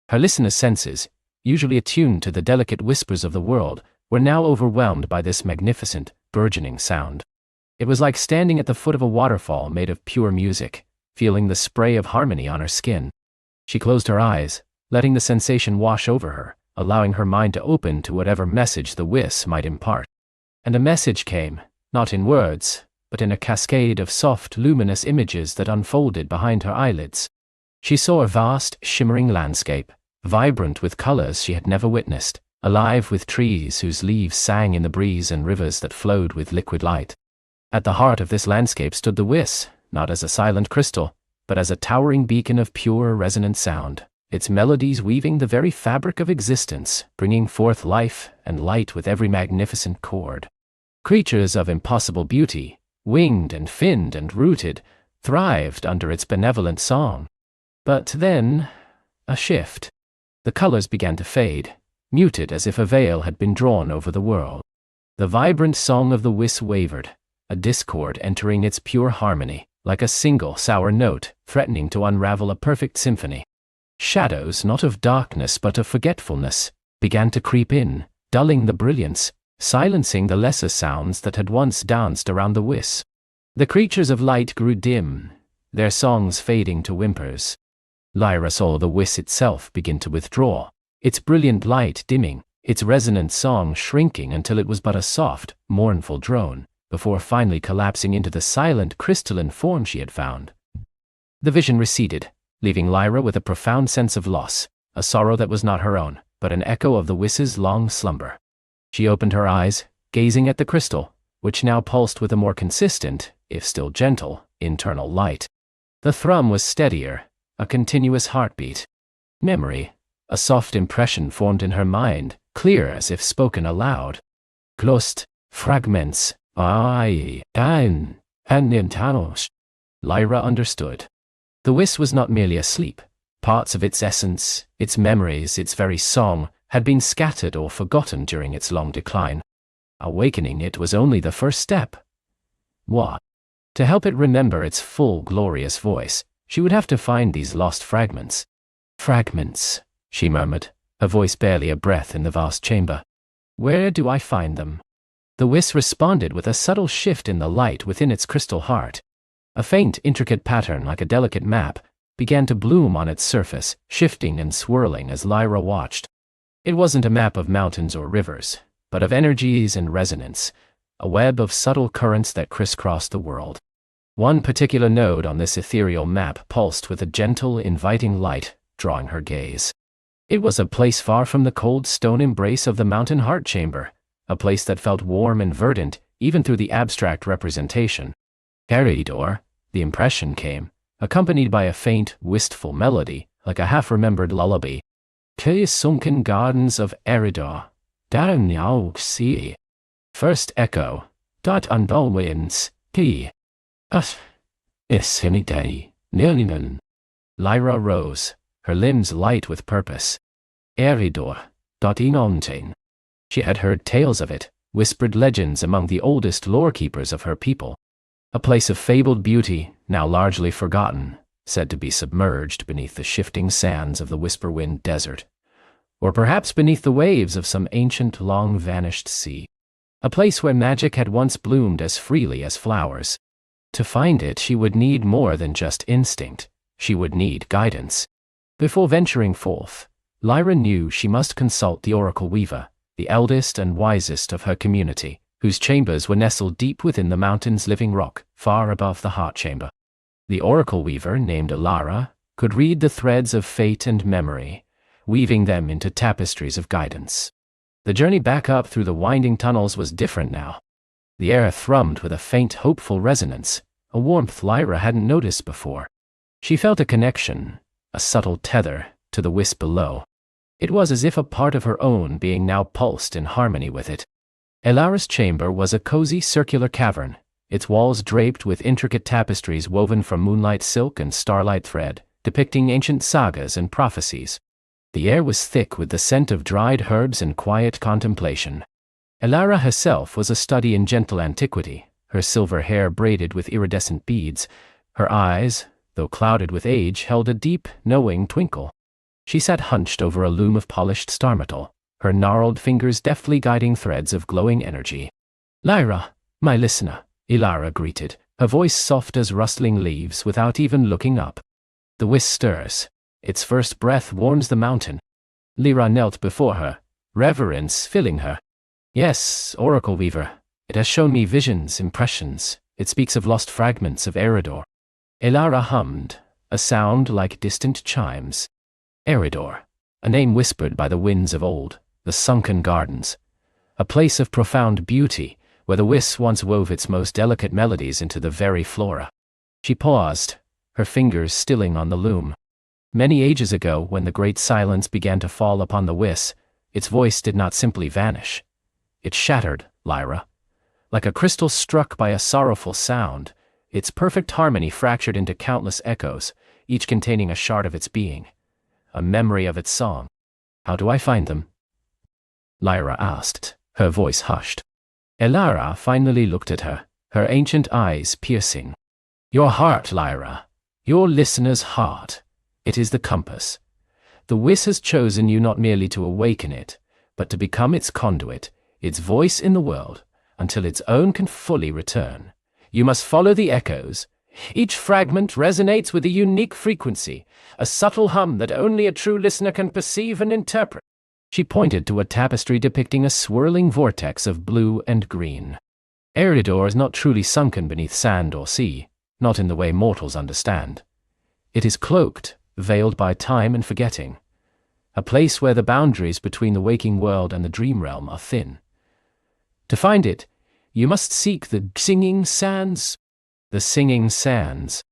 Her listener's senses, usually attuned to the delicate whispers of the world, were now overwhelmed by this magnificent, burgeoning sound. It was like standing at the foot of a waterfall made of pure music, feeling the spray of harmony on her skin. She closed her eyes, letting the sensation wash over her, allowing her mind to open to whatever message the Whis might impart. And a message came, not in words, but in a cascade of soft, luminous images that unfolded behind her eyelids. She saw a vast, shimmering landscape, vibrant with colors she had never witnessed, alive with trees whose leaves sang in the breeze and rivers that flowed with liquid light. At the heart of this landscape stood the Whis, not as a silent crystal, but as a towering beacon of pure, resonant sound, its melodies weaving the very fabric of existence, bringing forth life and light with every magnificent chord. Creatures of impossible beauty, winged and finned and rooted, thrived under its benevolent song. But then, a shift. The colors began to fade, muted as if a veil had been drawn over the world. The vibrant song of the Whis wavered, a discord entering its pure harmony, like a single sour note, threatening to unravel a perfect symphony. Shadows, not of darkness but of forgetfulness, began to creep in, dulling the brilliance, silencing the lesser sounds that had once danced around the Whis. The creatures of light grew dim, their songs fading to whimpers. Lyra saw the Whis itself begin to withdraw, its brilliant light dimming, its resonant song shrinking until it was but a soft, mournful drone, before finally collapsing into the silent crystalline form she had found. The vision receded, leaving Lyra with a profound sense of loss, a sorrow that was not her own, but an echo of the Whis' long slumber. She opened her eyes, gazing at the crystal, which now pulsed with a more consistent, if still gentle, internal light. The thrum was steadier, a continuous heartbeat. Memory, a soft impression formed in her mind, clear as if spoken aloud. Clost, fragments, and nintanos. Lyra understood. The Whis was not merely asleep. Parts of its essence, its memories, its very song, had been scattered or forgotten during its long decline. Awakening it was only the first step. What? To help it remember its full, glorious voice, she would have to find these lost fragments. Fragments, she murmured, her voice barely a breath in the vast chamber. Where do I find them? The Whis responded with a subtle shift in the light within its crystal heart. A faint, intricate pattern like a delicate map began to bloom on its surface, shifting and swirling as Lyra watched. It wasn't a map of mountains or rivers, but of energies and resonance, a web of subtle currents that crisscrossed the world. One particular node on this ethereal map pulsed with a gentle, inviting light, drawing her gaze. It was a place far from the cold stone embrace of the mountain heart chamber, a place that felt warm and verdant, even through the abstract representation. Eridor, the impression came, accompanied by a faint, wistful melody, like a half-remembered lullaby. Curious sunken gardens of Eridor, down now sea. First echo, dot unwind, key. Is any day, nearly. Lyra rose, her limbs light with purpose. Eridor, dot enchanting. She had heard tales of it, whispered legends among the oldest lore-keepers of her people. A place of fabled beauty, now largely forgotten, said to be submerged beneath the shifting sands of the Whisperwind Desert, or perhaps beneath the waves of some ancient, long-vanished sea. A place where magic had once bloomed as freely as flowers. To find it, she would need more than just instinct. She would need guidance. Before venturing forth, Lyra knew she must consult the Oracle Weaver, the eldest and wisest of her community, whose chambers were nestled deep within the mountain's living rock, far above the heart chamber. The Oracle Weaver, named Alara, could read the threads of fate and memory, weaving them into tapestries of guidance. The journey back up through the winding tunnels was different now. The air thrummed with a faint, hopeful resonance, a warmth Lyra hadn't noticed before. She felt a connection, a subtle tether, to the Whis below. It was as if a part of her own being now pulsed in harmony with it. Alara's chamber was a cozy circular cavern, its walls draped with intricate tapestries woven from moonlight silk and starlight thread, depicting ancient sagas and prophecies. The air was thick with the scent of dried herbs and quiet contemplation. Alara herself was a study in gentle antiquity, her silver hair braided with iridescent beads. Her eyes, though clouded with age, held a deep, knowing twinkle. She sat hunched over a loom of polished star metal, her gnarled fingers deftly guiding threads of glowing energy. "Lyra, my listener," Alara greeted, her voice soft as rustling leaves without even looking up. The Whis stirs. Its first breath warms the mountain. Lyra knelt before her, reverence filling her. "Yes, Oracle Weaver. It has shown me visions, impressions. It speaks of lost fragments of Eridor." Alara hummed, a sound like distant chimes. Eridor, a name whispered by the winds of old, the sunken gardens. A place of profound beauty, where the Whis once wove its most delicate melodies into the very flora. She paused, her fingers stilling on the loom. Many ages ago, when the great silence began to fall upon the Whis, its voice did not simply vanish. It shattered, Lyra. Like a crystal struck by a sorrowful sound, its perfect harmony fractured into countless echoes, each containing a shard of its being, a memory of its song. "How do I find them?" Lyra asked, her voice hushed. Alara finally looked at her, her ancient eyes piercing. "Your heart, Lyra. Your listener's heart. It is the compass. The Whis has chosen you not merely to awaken it, but to become its conduit, its voice in the world, until its own can fully return. You must follow the echoes. Each fragment resonates with a unique frequency, a subtle hum that only a true listener can perceive and interpret." She pointed to a tapestry depicting a swirling vortex of blue and green. Eridor is not truly sunken beneath sand or sea, not in the way mortals understand. It is cloaked, veiled by time and forgetting. A place where the boundaries between the waking world and the dream realm are thin. To find it, you must seek the singing sands. The singing sands,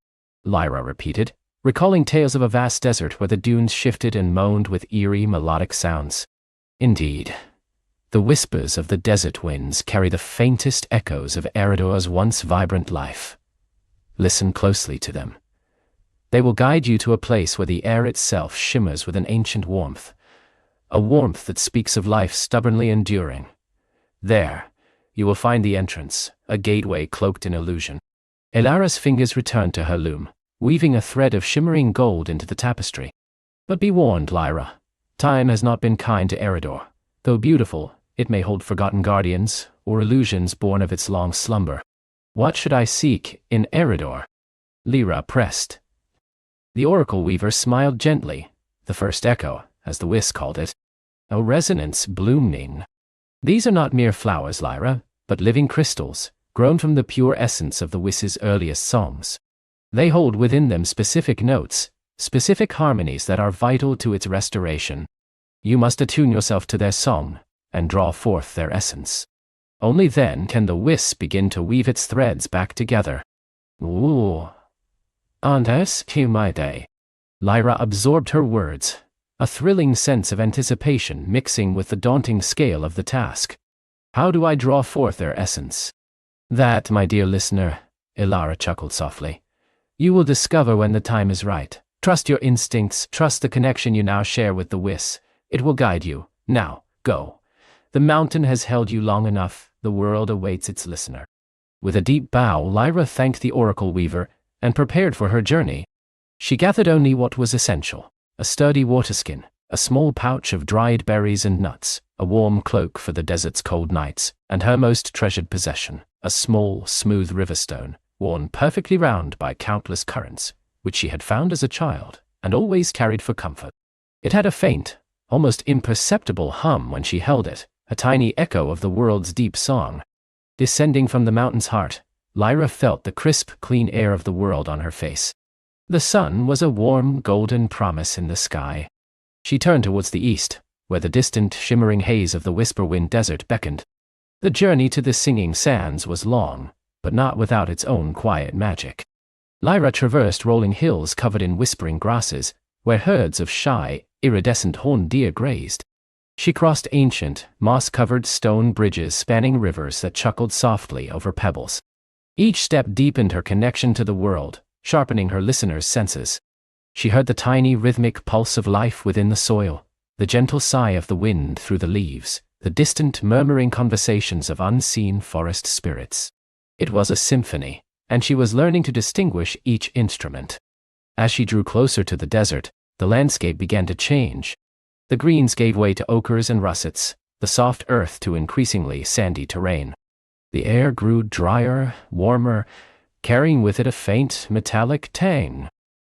Lyra repeated, recalling tales of a vast desert where the dunes shifted and moaned with eerie melodic sounds. Indeed, the whispers of the desert winds carry the faintest echoes of Eridor's once vibrant life. Listen closely to them. They will guide you to a place where the air itself shimmers with an ancient warmth, a warmth that speaks of life stubbornly enduring. There, you will find the entrance, a gateway cloaked in illusion. Elara's fingers returned to her loom, weaving a thread of shimmering gold into the tapestry. But be warned, Lyra. Time has not been kind to Eridor. Though beautiful, it may hold forgotten guardians, or illusions born of its long slumber. What should I seek in Eridor? Lyra pressed. The Oracle Weaver smiled gently, the first echo, as the Whis called it. A resonance blooming. These are not mere flowers, Lyra, but living crystals, grown from the pure essence of the Whis' earliest songs. They hold within them specific notes, specific harmonies that are vital to its restoration. You must attune yourself to their song, and draw forth their essence. Only then can the Whis begin to weave its threads back together. Ooh. Antes to my day. Lyra absorbed her words, a thrilling sense of anticipation mixing with the daunting scale of the task. How do I draw forth their essence? That, my dear listener, Elara chuckled softly. You will discover when the time is right. Trust your instincts, trust the connection you now share with the Whis. It will guide you. Now, go. The mountain has held you long enough, the world awaits its listener. With a deep bow, Lyra thanked the Oracle Weaver and prepared for her journey. She gathered only what was essential: a sturdy waterskin, a small pouch of dried berries and nuts, a warm cloak for the desert's cold nights, and her most treasured possession, a small, smooth riverstone, worn perfectly round by countless currents, which she had found as a child, and always carried for comfort. It had a faint, almost imperceptible hum when she held it, a tiny echo of the world's deep song. Descending from the mountain's heart, Lyra felt the crisp, clean air of the world on her face. The sun was a warm, golden promise in the sky. She turned towards the east, where the distant, shimmering haze of the Whisperwind Desert beckoned. The journey to the Singing Sands was long, but not without its own quiet magic. Lyra traversed rolling hills covered in whispering grasses, where herds of shy, iridescent horned deer grazed. She crossed ancient, moss-covered stone bridges spanning rivers that chuckled softly over pebbles. Each step deepened her connection to the world, sharpening her listeners' senses. She heard the tiny rhythmic pulse of life within the soil, the gentle sigh of the wind through the leaves, the distant murmuring conversations of unseen forest spirits. It was a symphony, and she was learning to distinguish each instrument. As she drew closer to the desert, the landscape began to change. The greens gave way to ochres and russets, the soft earth to increasingly sandy terrain. The air grew drier, warmer, carrying with it a faint, metallic tang.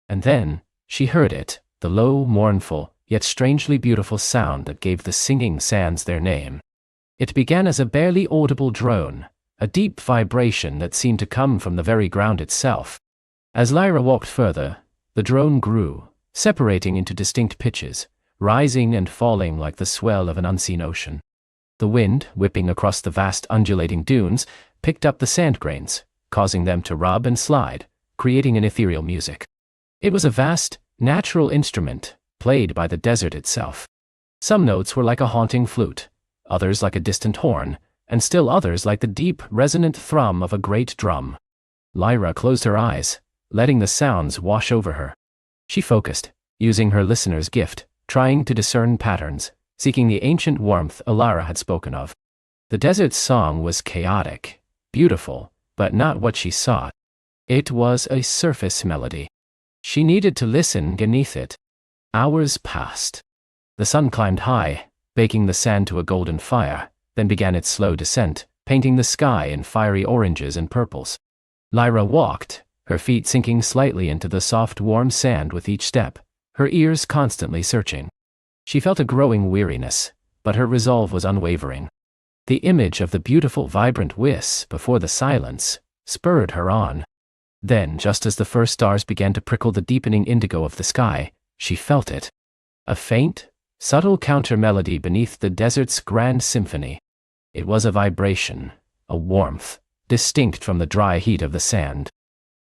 And then, she heard it, the low, mournful, yet strangely beautiful sound that gave the Singing Sands their name. It began as a barely audible drone, a deep vibration that seemed to come from the very ground itself. As Lyra walked further, the drone grew, separating into distinct pitches, rising and falling like the swell of an unseen ocean. The wind, whipping across the vast undulating dunes, picked up the sand grains, causing them to rub and slide, creating an ethereal music. It was a vast, natural instrument, played by the desert itself. Some notes were like a haunting flute, others like a distant horn, and still others like the deep, resonant thrum of a great drum. Lyra closed her eyes, letting the sounds wash over her. She focused, using her listener's gift, trying to discern patterns, seeking the ancient warmth Elara had spoken of. The desert's song was chaotic, beautiful, but not what she sought. It was a surface melody. She needed to listen beneath it. Hours passed. The sun climbed high, baking the sand to a golden fire, then began its slow descent, painting the sky in fiery oranges and purples. Lyra walked, her feet sinking slightly into the soft, warm sand with each step, her ears constantly searching. She felt a growing weariness, but her resolve was unwavering. The image of the beautiful, vibrant Whis before the silence spurred her on. Then, just as the first stars began to prickle the deepening indigo of the sky, she felt it. A faint, subtle counter-melody beneath the desert's grand symphony. It was a vibration, a warmth, distinct from the dry heat of the sand.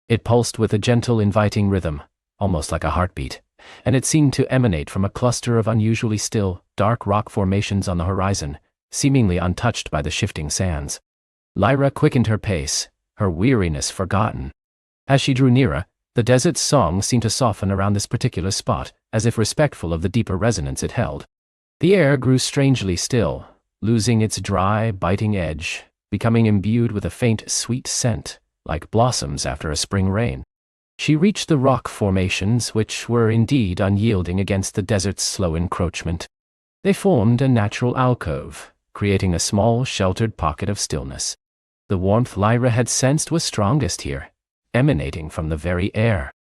It pulsed with a gentle, inviting rhythm, almost like a heartbeat, and it seemed to emanate from a cluster of unusually still, dark rock formations on the horizon, seemingly untouched by the shifting sands. Lyra quickened her pace, her weariness forgotten. As she drew nearer, the desert's song seemed to soften around this particular spot, as if respectful of the deeper resonance it held. The air grew strangely still, losing its dry, biting edge, becoming imbued with a faint, sweet scent, like blossoms after a spring rain. She reached the rock formations, which were indeed unyielding against the desert's slow encroachment. They formed a natural alcove, creating a small, sheltered pocket of stillness. The warmth Lyra had sensed was strongest here, emanating from the very air.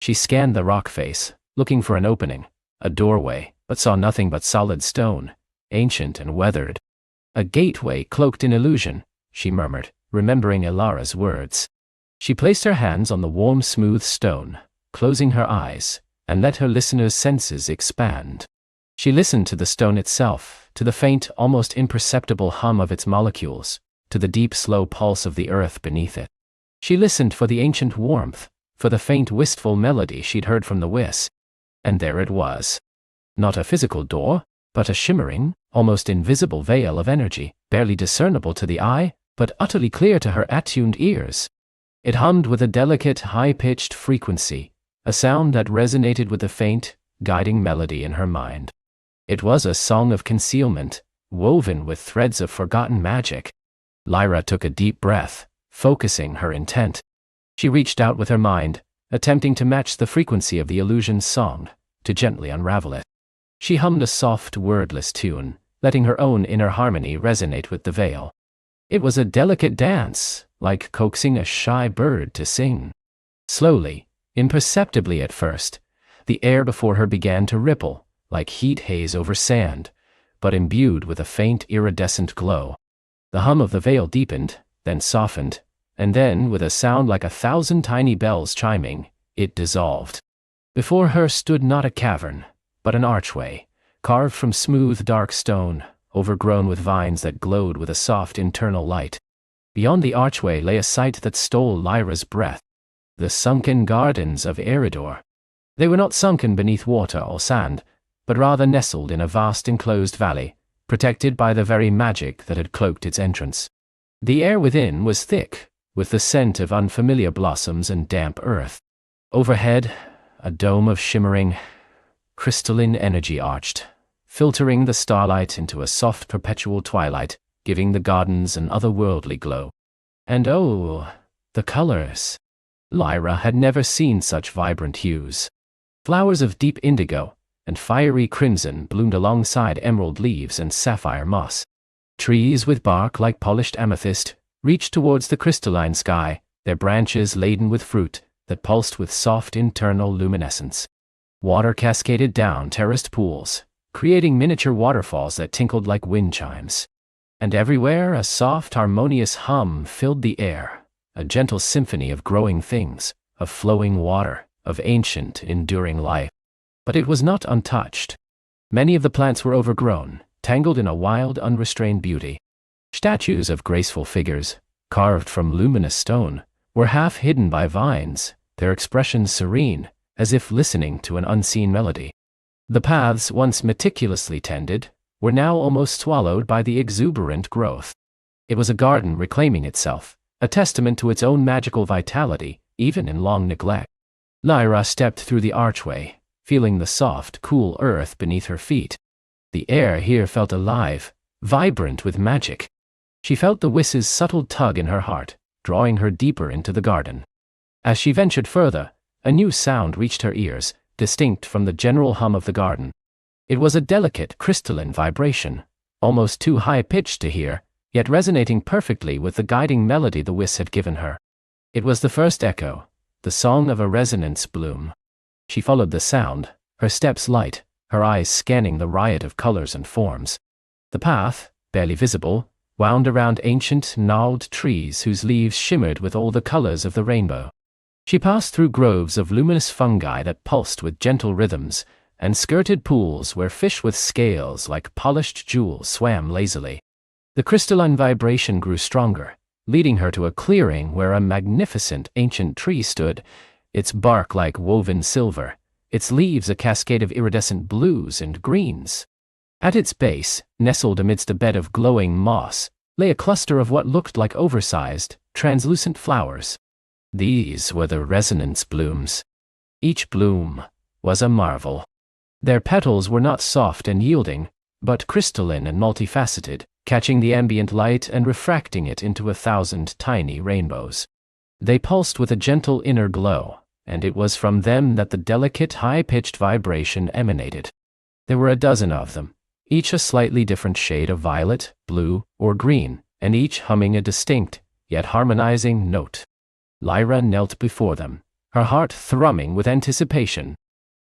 She scanned the rock face, looking for an opening, a doorway, but saw nothing but solid stone, ancient and weathered. A gateway cloaked in illusion, she murmured, remembering Elara's words. She placed her hands on the warm, smooth stone, closing her eyes, and let her listener's senses expand. She listened to the stone itself, to the faint, almost imperceptible hum of its molecules, to the deep, slow pulse of the earth beneath it. She listened for the ancient warmth, for the faint, wistful melody she'd heard from the Whis. And there it was. Not a physical door, but a shimmering, almost invisible veil of energy, barely discernible to the eye, but utterly clear to her attuned ears. It hummed with a delicate, high-pitched frequency, a sound that resonated with the faint, guiding melody in her mind. It was a song of concealment, woven with threads of forgotten magic. Lyra took a deep breath, focusing her intent. She reached out with her mind, attempting to match the frequency of the illusion's song, to gently unravel it. She hummed a soft, wordless tune, letting her own inner harmony resonate with the veil. It was a delicate dance, like coaxing a shy bird to sing. Slowly, imperceptibly at first, the air before her began to ripple, like heat haze over sand, but imbued with a faint iridescent glow. The hum of the veil deepened, then softened, and then, with a sound like 1,000 tiny bells chiming, it dissolved. Before her stood not a cavern, but an archway, carved from smooth dark stone, overgrown with vines that glowed with a soft internal light. Beyond the archway lay a sight that stole Lyra's breath. The sunken gardens of Eridor. They were not sunken beneath water or sand, but rather nestled in a vast enclosed valley, protected by the very magic that had cloaked its entrance. The air within was thick, with the scent of unfamiliar blossoms and damp earth. Overhead, a dome of shimmering, crystalline energy arched, filtering the starlight into a soft perpetual twilight, giving the gardens an otherworldly glow. And oh, the colors! Lyra had never seen such vibrant hues. Flowers of deep indigo and fiery crimson bloomed alongside emerald leaves and sapphire moss. Trees with bark like polished amethyst reached towards the crystalline sky, their branches laden with fruit that pulsed with soft internal luminescence. Water cascaded down terraced pools, creating miniature waterfalls that tinkled like wind chimes. And everywhere a soft, harmonious hum filled the air, a gentle symphony of growing things, of flowing water, of ancient, enduring life. But it was not untouched. Many of the plants were overgrown, tangled in a wild, unrestrained beauty. Statues of graceful figures, carved from luminous stone, were half hidden by vines, their expressions serene, as if listening to an unseen melody. The paths, once meticulously tended, were now almost swallowed by the exuberant growth. It was a garden reclaiming itself, a testament to its own magical vitality, even in long neglect. Lyra stepped through the archway, feeling the soft, cool earth beneath her feet. The air here felt alive, vibrant with magic. She felt the Whis' subtle tug in her heart, drawing her deeper into the garden. As she ventured further, a new sound reached her ears, distinct from the general hum of the garden. It was a delicate, crystalline vibration, almost too high-pitched to hear, yet resonating perfectly with the guiding melody the Whis had given her. It was the first echo, the song of a resonance bloom. She followed the sound, her steps light, her eyes scanning the riot of colors and forms. The path, barely visible, wound around ancient, gnarled trees whose leaves shimmered with all the colors of the rainbow. She passed through groves of luminous fungi that pulsed with gentle rhythms, and skirted pools where fish with scales like polished jewels swam lazily. The crystalline vibration grew stronger, leading her to a clearing where a magnificent ancient tree stood, its bark like woven silver, its leaves a cascade of iridescent blues and greens. At its base, nestled amidst a bed of glowing moss, lay a cluster of what looked like oversized, translucent flowers. These were the resonance blooms. Each bloom was a marvel. Their petals were not soft and yielding, but crystalline and multifaceted, catching the ambient light and refracting it into 1,000 tiny rainbows. They pulsed with a gentle inner glow, and it was from them that the delicate, high-pitched vibration emanated. There were a dozen of them, each a slightly different shade of violet, blue, or green, and each humming a distinct, yet harmonizing note. Lyra knelt before them, her heart thrumming with anticipation.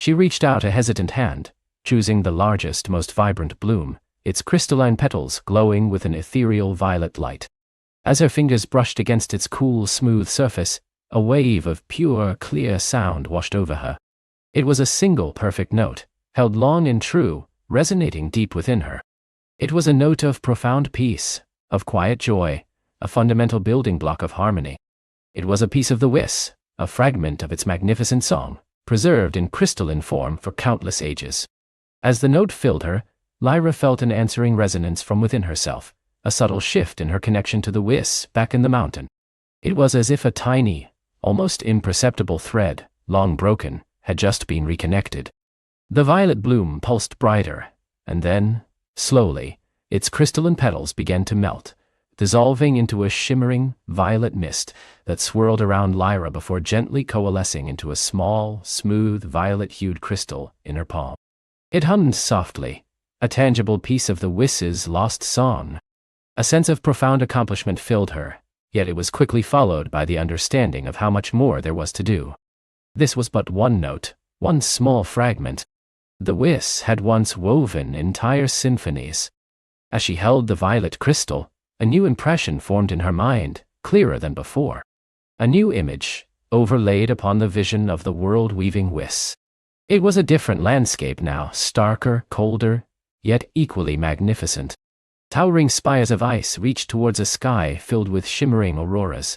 She reached out a hesitant hand, choosing the largest, most vibrant bloom, its crystalline petals glowing with an ethereal violet light. As her fingers brushed against its cool, smooth surface, a wave of pure, clear sound washed over her. It was a single perfect note, held long and true, resonating deep within her. It was a note of profound peace, of quiet joy, a fundamental building block of harmony. It was a piece of the Whis, a fragment of its magnificent song, preserved in crystalline form for countless ages. As the note filled her, Lyra felt an answering resonance from within herself, a subtle shift in her connection to the Whis back in the mountain. It was as if a tiny, almost imperceptible thread, long broken, had just been reconnected. The violet bloom pulsed brighter, and then, slowly, its crystalline petals began to melt, dissolving into a shimmering, violet mist that swirled around Lyra before gently coalescing into a small, smooth, violet-hued crystal in her palm. It hummed softly, a tangible piece of the Whis' lost song. A sense of profound accomplishment filled her, yet it was quickly followed by the understanding of how much more there was to do. This was but one note, one small fragment. The Whis had once woven entire symphonies. As she held the violet crystal, a new impression formed in her mind, clearer than before. A new image, overlaid upon the vision of the world-weaving Whis. It was a different landscape now, starker, colder, yet equally magnificent. Towering spires of ice reached towards a sky filled with shimmering auroras.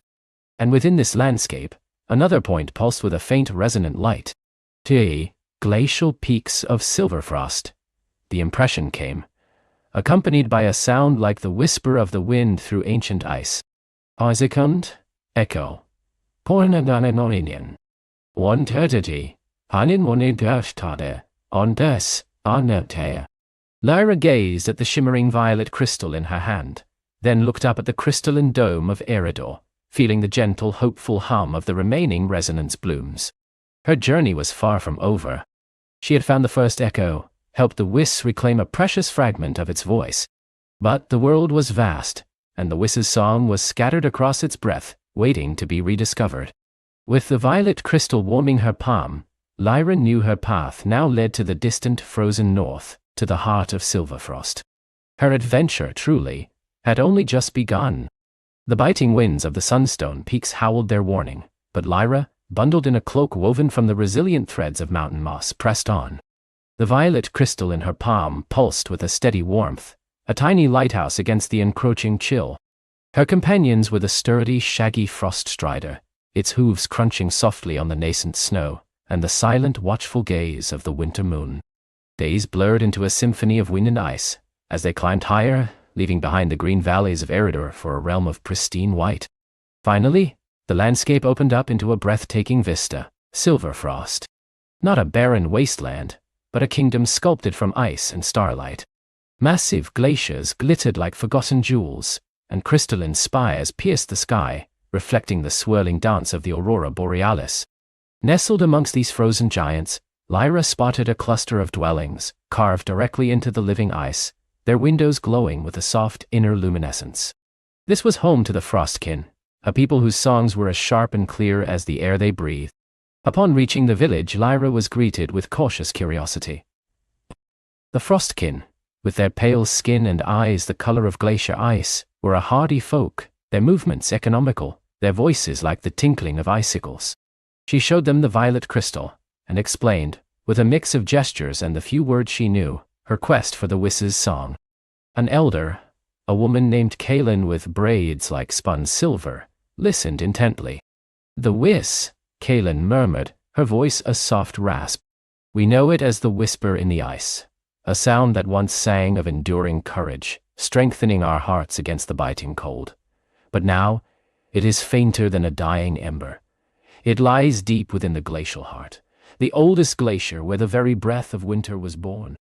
And within this landscape, another point pulsed with a faint resonant light. Glacial peaks of silver frost. The impression came, accompanied by a sound like the whisper of the wind through ancient ice. Sekund, echo. Pornadananorian. 130. Hanin monedashtade, on des, arnertea. Lyra gazed at the shimmering violet crystal in her hand, then looked up at the crystalline dome of Eridor, feeling the gentle, hopeful hum of the remaining resonance blooms. Her journey was far from over. She had found the first echo, helped the Whis reclaim a precious fragment of its voice. But the world was vast, and the Whis' song was scattered across its breadth, waiting to be rediscovered. With the violet crystal warming her palm, Lyra knew her path now led to the distant frozen north, to the heart of Silverfrost. Her adventure, truly, had only just begun. The biting winds of the Sunstone Peaks howled their warning, but Lyra, bundled in a cloak woven from the resilient threads of mountain moss, pressed on. The violet crystal in her palm pulsed with a steady warmth, a tiny lighthouse against the encroaching chill. Her companions were the sturdy, shaggy frost strider, its hooves crunching softly on the nascent snow, and the silent, watchful gaze of the winter moon. Days blurred into a symphony of wind and ice, as they climbed higher, leaving behind the green valleys of Eridor for a realm of pristine white. Finally, the landscape opened up into a breathtaking vista, Silverfrost. Not a barren wasteland, but a kingdom sculpted from ice and starlight. Massive glaciers glittered like forgotten jewels, and crystalline spires pierced the sky, reflecting the swirling dance of the aurora borealis. Nestled amongst these frozen giants, Lyra spotted a cluster of dwellings, carved directly into the living ice, their windows glowing with a soft inner luminescence. This was home to the Frostkin, a people whose songs were as sharp and clear as the air they breathed. Upon reaching the village, Lyra was greeted with cautious curiosity. The Frostkin, with their pale skin and eyes the color of glacier ice, were a hardy folk, their movements economical, their voices like the tinkling of icicles. She showed them the violet crystal, and explained, with a mix of gestures and the few words she knew, her quest for the Whis' song. An elder, a woman named Kaylin with braids like spun silver, listened intently. "The Whis," Kaylin murmured, her voice a soft rasp. "We know it as the whisper in the ice, a sound that once sang of enduring courage, strengthening our hearts against the biting cold. But now, it is fainter than a dying ember. It lies deep within the glacial heart, the oldest glacier where the very breath of winter was born."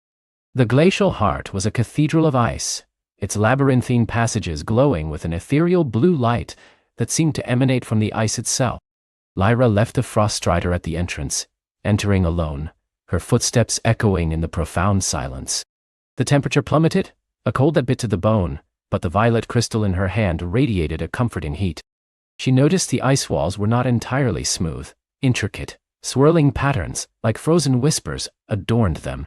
The glacial heart was a cathedral of ice, its labyrinthine passages glowing with an ethereal blue light that seemed to emanate from the ice itself. Lyra left the frost strider at the entrance, entering alone, her footsteps echoing in the profound silence. The temperature plummeted, a cold that bit to the bone, but the violet crystal in her hand radiated a comforting heat. She noticed the ice walls were not entirely smooth. Intricate, swirling patterns, like frozen whispers, adorned them.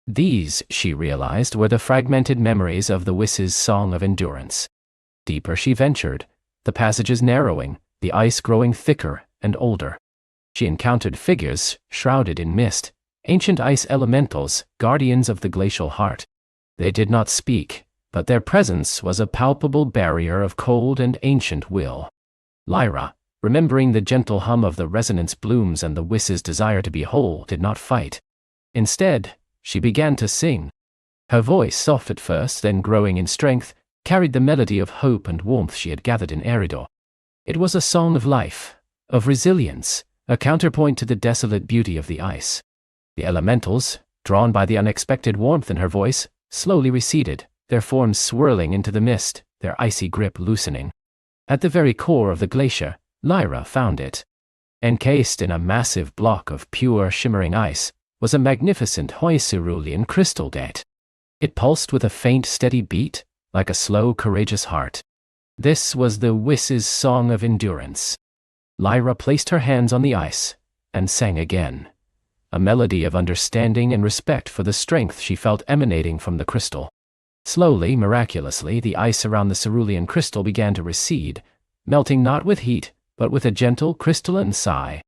These, she realized, were the fragmented memories of the Whis' song of endurance. Deeper she ventured, the passages narrowing, the ice growing thicker and older. She encountered figures, shrouded in mist, ancient ice elementals, guardians of the glacial heart. They did not speak, but their presence was a palpable barrier of cold and ancient will. Lyra, remembering the gentle hum of the resonance blooms and the Whis' desire to be whole, did not fight. Instead, she began to sing. Her voice, soft at first, then growing in strength, carried the melody of hope and warmth she had gathered in Eridor. It was a song of life, of resilience, a counterpoint to the desolate beauty of the ice. The elementals, drawn by the unexpected warmth in her voice, slowly receded, their forms swirling into the mist, their icy grip loosening. At the very core of the glacier, Lyra found it. Encased in a massive block of pure, shimmering ice, was a magnificent cerulean crystal date. It pulsed with a faint, steady beat, like a slow, courageous heart. This was the Whis' song of endurance. Lyra placed her hands on the ice, and sang again, a melody of understanding and respect for the strength she felt emanating from the crystal. Slowly, miraculously, the ice around the cerulean crystal began to recede, melting not with heat, but with a gentle, crystalline sigh.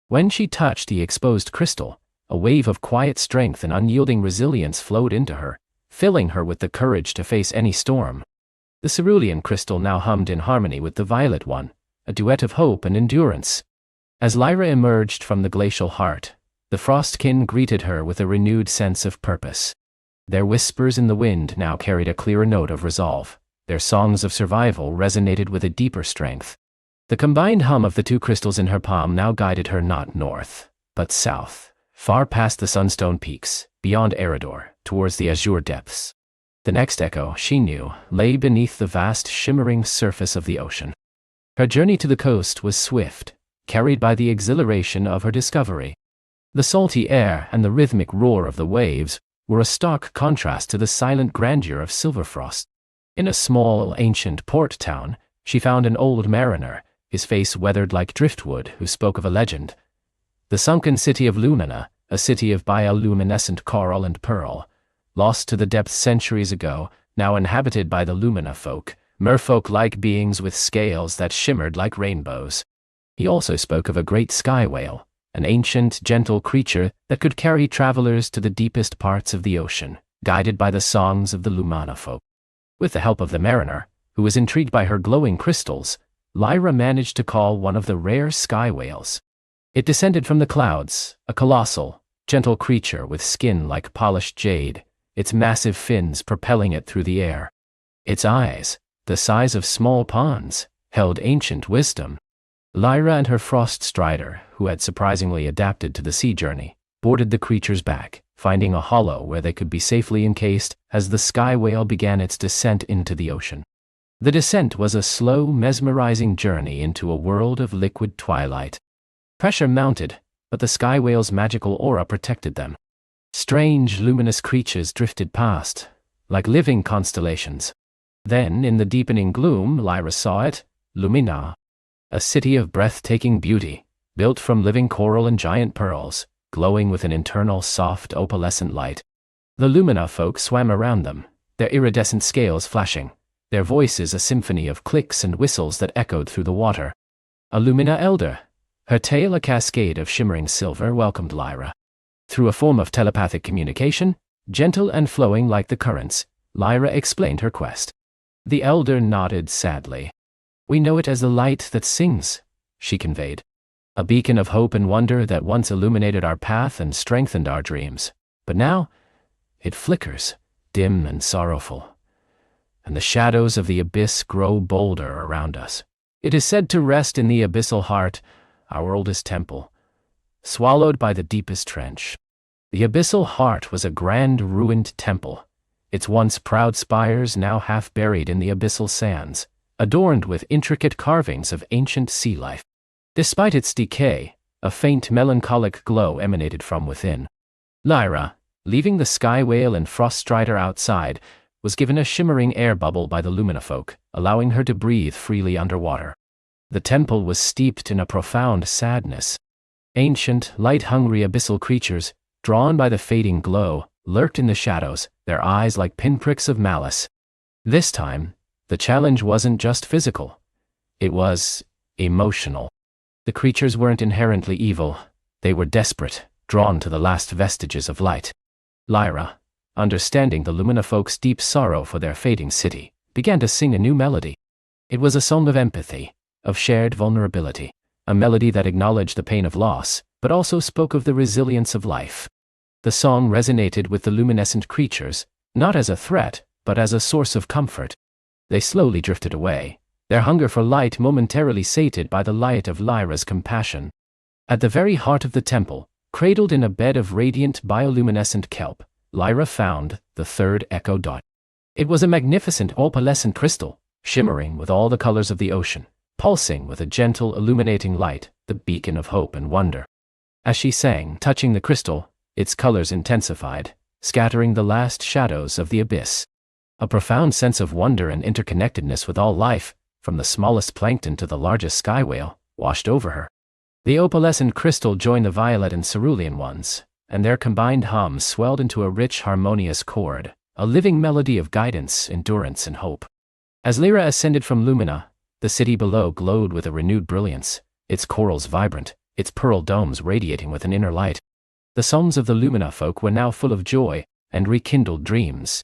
When she touched the exposed crystal, a wave of quiet strength and unyielding resilience flowed into her, filling her with the courage to face any storm. The cerulean crystal now hummed in harmony with the violet one, a duet of hope and endurance. As Lyra emerged from the glacial heart, the frostkin greeted her with a renewed sense of purpose. Their whispers in the wind now carried a clearer note of resolve. Their songs of survival resonated with a deeper strength. The combined hum of the two crystals in her palm now guided her not north, but south, far past the sunstone peaks, beyond Eridor, towards the azure depths. The next echo, she knew, lay beneath the vast shimmering surface of the ocean. Her journey to the coast was swift, carried by the exhilaration of her discovery. The salty air and the rhythmic roar of the waves were a stark contrast to the silent grandeur of Silverfrost. In a small, ancient port town, she found an old mariner, his face weathered like driftwood, who spoke of a legend. The sunken city of Lumina, a city of bioluminescent coral and pearl, lost to the depths centuries ago, now inhabited by the Lumina folk, merfolk-like beings with scales that shimmered like rainbows. He also spoke of a great sky whale, an ancient, gentle creature that could carry travelers to the deepest parts of the ocean, guided by the songs of the Lumina folk. With the help of the mariner, who was intrigued by her glowing crystals, Lyra managed to call one of the rare sky whales. It descended from the clouds, a colossal, gentle creature with skin like polished jade, its massive fins propelling it through the air. Its eyes, the size of small ponds, held ancient wisdom. Lyra and her frost strider, who had surprisingly adapted to the sea journey, boarded the creatures back, finding a hollow where they could be safely encased as the sky whale began its descent into the ocean. The descent was a slow, mesmerizing journey into a world of liquid twilight. Pressure mounted, but the sky whale's magical aura protected them. Strange, luminous creatures drifted past, like living constellations. Then, in the deepening gloom, Lyra saw it, Lumina, a city of breathtaking beauty, built from living coral and giant pearls, glowing with an internal soft opalescent light. The Lumina folk swam around them, their iridescent scales flashing, their voices a symphony of clicks and whistles that echoed through the water. A Lumina elder, Her tail a cascade of shimmering silver welcomed Lyra. Through a form of telepathic communication, gentle and flowing like the currents, Lyra explained her quest. The elder nodded sadly. "We know it as the light that sings," she conveyed. "A beacon of hope and wonder that once illuminated our path and strengthened our dreams. But now, it flickers, dim and sorrowful. And the shadows of the abyss grow bolder around us. It is said to rest in the abyssal heart, our oldest temple, swallowed by the deepest trench." The abyssal heart was a grand ruined temple, its once proud spires now half buried in the abyssal sands, adorned with intricate carvings of ancient sea life. Despite its decay, a faint melancholic glow emanated from within. Lyra, leaving the sky whale and frost strider outside, was given a shimmering air bubble by the Lumina folk, allowing her to breathe freely underwater. The temple was steeped in a profound sadness. Ancient, light-hungry abyssal creatures, drawn by the fading glow, lurked in the shadows, their eyes like pinpricks of malice. This time, the challenge wasn't just physical. It was emotional. The creatures weren't inherently evil. They were desperate, drawn to the last vestiges of light. Lyra, understanding the Lumina folk's deep sorrow for their fading city, began to sing a new melody. It was a song of empathy, of shared vulnerability, a melody that acknowledged the pain of loss, but also spoke of the resilience of life. The song resonated with the luminescent creatures, not as a threat, but as a source of comfort. They slowly drifted away, their hunger for light momentarily sated by the light of Lyra's compassion. At the very heart of the temple, cradled in a bed of radiant bioluminescent kelp, Lyra found the third echo dot. It was a magnificent opalescent crystal, shimmering with all the colors of the ocean, pulsing with a gentle illuminating light, the beacon of hope and wonder. As she sang, touching the crystal, its colors intensified, scattering the last shadows of the abyss. A profound sense of wonder and interconnectedness with all life, from the smallest plankton to the largest sky whale, washed over her. The opalescent crystal joined the violet and cerulean ones, and their combined hum swelled into a rich harmonious chord, a living melody of guidance, endurance, and hope. As Lyra ascended from Lumina, the city below glowed with a renewed brilliance, its corals vibrant, its pearl domes radiating with an inner light. The songs of the Lumina folk were now full of joy and rekindled dreams.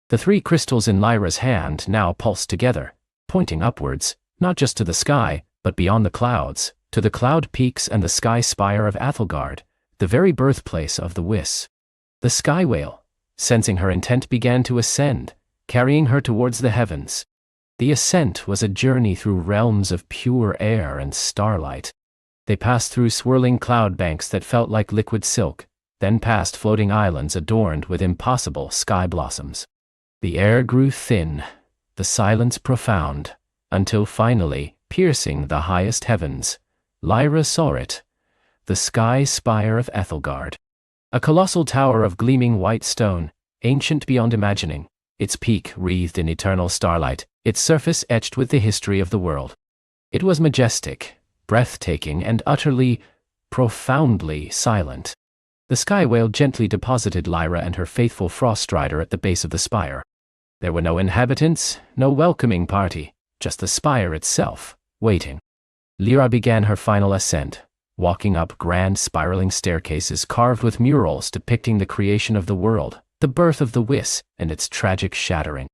The three crystals in Lyra's hand now pulsed together, pointing upwards, not just to the sky, but beyond the clouds, to the cloud peaks and the sky spire of Athelgard, the very birthplace of the Whis. The sky whale, sensing her intent, began to ascend, carrying her towards the heavens. The ascent was a journey through realms of pure air and starlight. They passed through swirling cloud banks that felt like liquid silk, then past floating islands adorned with impossible sky blossoms. The air grew thin, the silence profound, until finally, piercing the highest heavens, Lyra saw it, the sky spire of Ethelgard. A colossal tower of gleaming white stone, ancient beyond imagining, its peak wreathed in eternal starlight, its surface etched with the history of the world. It was majestic, breathtaking, and utterly, profoundly silent. The sky whale gently deposited Lyra and her faithful frost strider at the base of the spire. There were no inhabitants, no welcoming party, just the spire itself, waiting. Lyra began her final ascent, walking up grand spiraling staircases carved with murals depicting the creation of the world, the birth of the Whis, and its tragic shattering.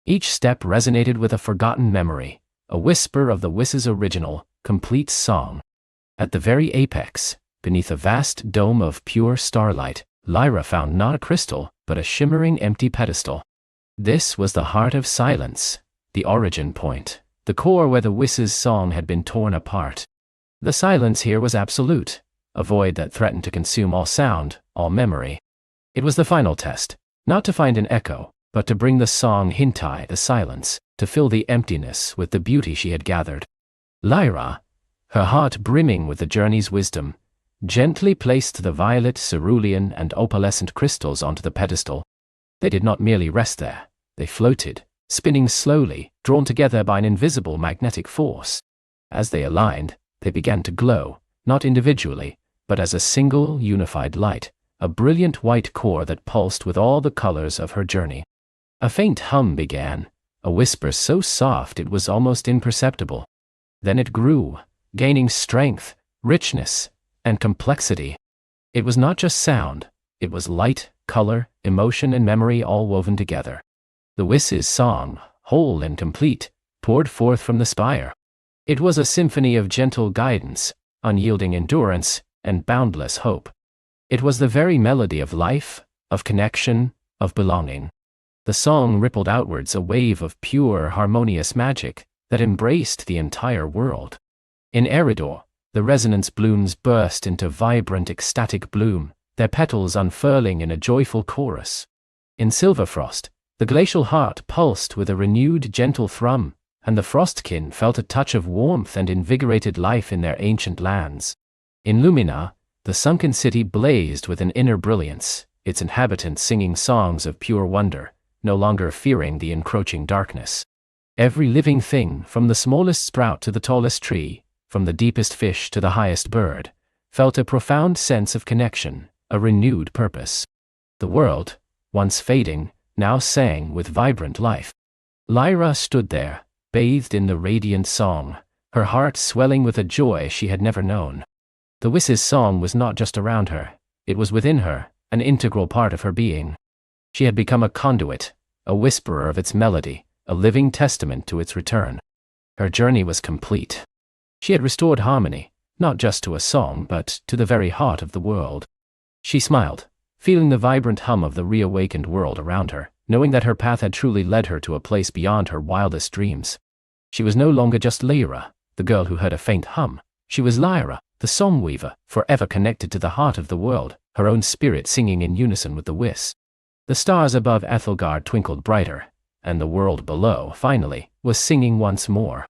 Each step resonated with a forgotten memory, a whisper of the Whis' original, complete song. At the very apex, beneath a vast dome of pure starlight, Lyra found not a crystal, but a shimmering empty pedestal. This was the heart of silence, the origin point, the core where the Whis' song had been torn apart. The silence here was absolute, a void that threatened to consume all sound, all memory. It was the final test, not to find an echo, but to bring the song Hintai, the silence, to fill the emptiness with the beauty she had gathered. Lyra, her heart brimming with the journey's wisdom, gently placed the violet, cerulean, and opalescent crystals onto the pedestal. They did not merely rest there, they floated, spinning slowly, drawn together by an invisible magnetic force. As they aligned, they began to glow, not individually, but as a single, unified light, a brilliant white core that pulsed with all the colors of her journey. A faint hum began, a whisper so soft it was almost imperceptible. Then it grew, gaining strength, richness, and complexity. It was not just sound, it was light, color, emotion, and memory all woven together. The Whis' song, whole and complete, poured forth from the spire. It was a symphony of gentle guidance, unyielding endurance, and boundless hope. It was the very melody of life, of connection, of belonging. The song rippled outwards, a wave of pure, harmonious magic that embraced the entire world. In Eridor, the resonance blooms burst into vibrant, ecstatic bloom, their petals unfurling in a joyful chorus. In Silverfrost, the glacial heart pulsed with a renewed, gentle thrum, and the Frostkin felt a touch of warmth and invigorated life in their ancient lands. In Lumina, the sunken city blazed with an inner brilliance, its inhabitants singing songs of pure wonder, no longer fearing the encroaching darkness. Every living thing, from the smallest sprout to the tallest tree, from the deepest fish to the highest bird, felt a profound sense of connection, a renewed purpose. The world, once fading, now sang with vibrant life. Lyra stood there, bathed in the radiant song, her heart swelling with a joy she had never known. The Whis' song was not just around her, it was within her, an integral part of her being. She had become a conduit, a whisperer of its melody, a living testament to its return. Her journey was complete. She had restored harmony, not just to a song but to the very heart of the world. She smiled, feeling the vibrant hum of the reawakened world around her, knowing that her path had truly led her to a place beyond her wildest dreams. She was no longer just Lyra, the girl who heard a faint hum. She was Lyra, the song weaver, forever connected to the heart of the world, her own spirit singing in unison with the Whis. The stars above Ethelgard twinkled brighter, and the world below, finally, was singing once more.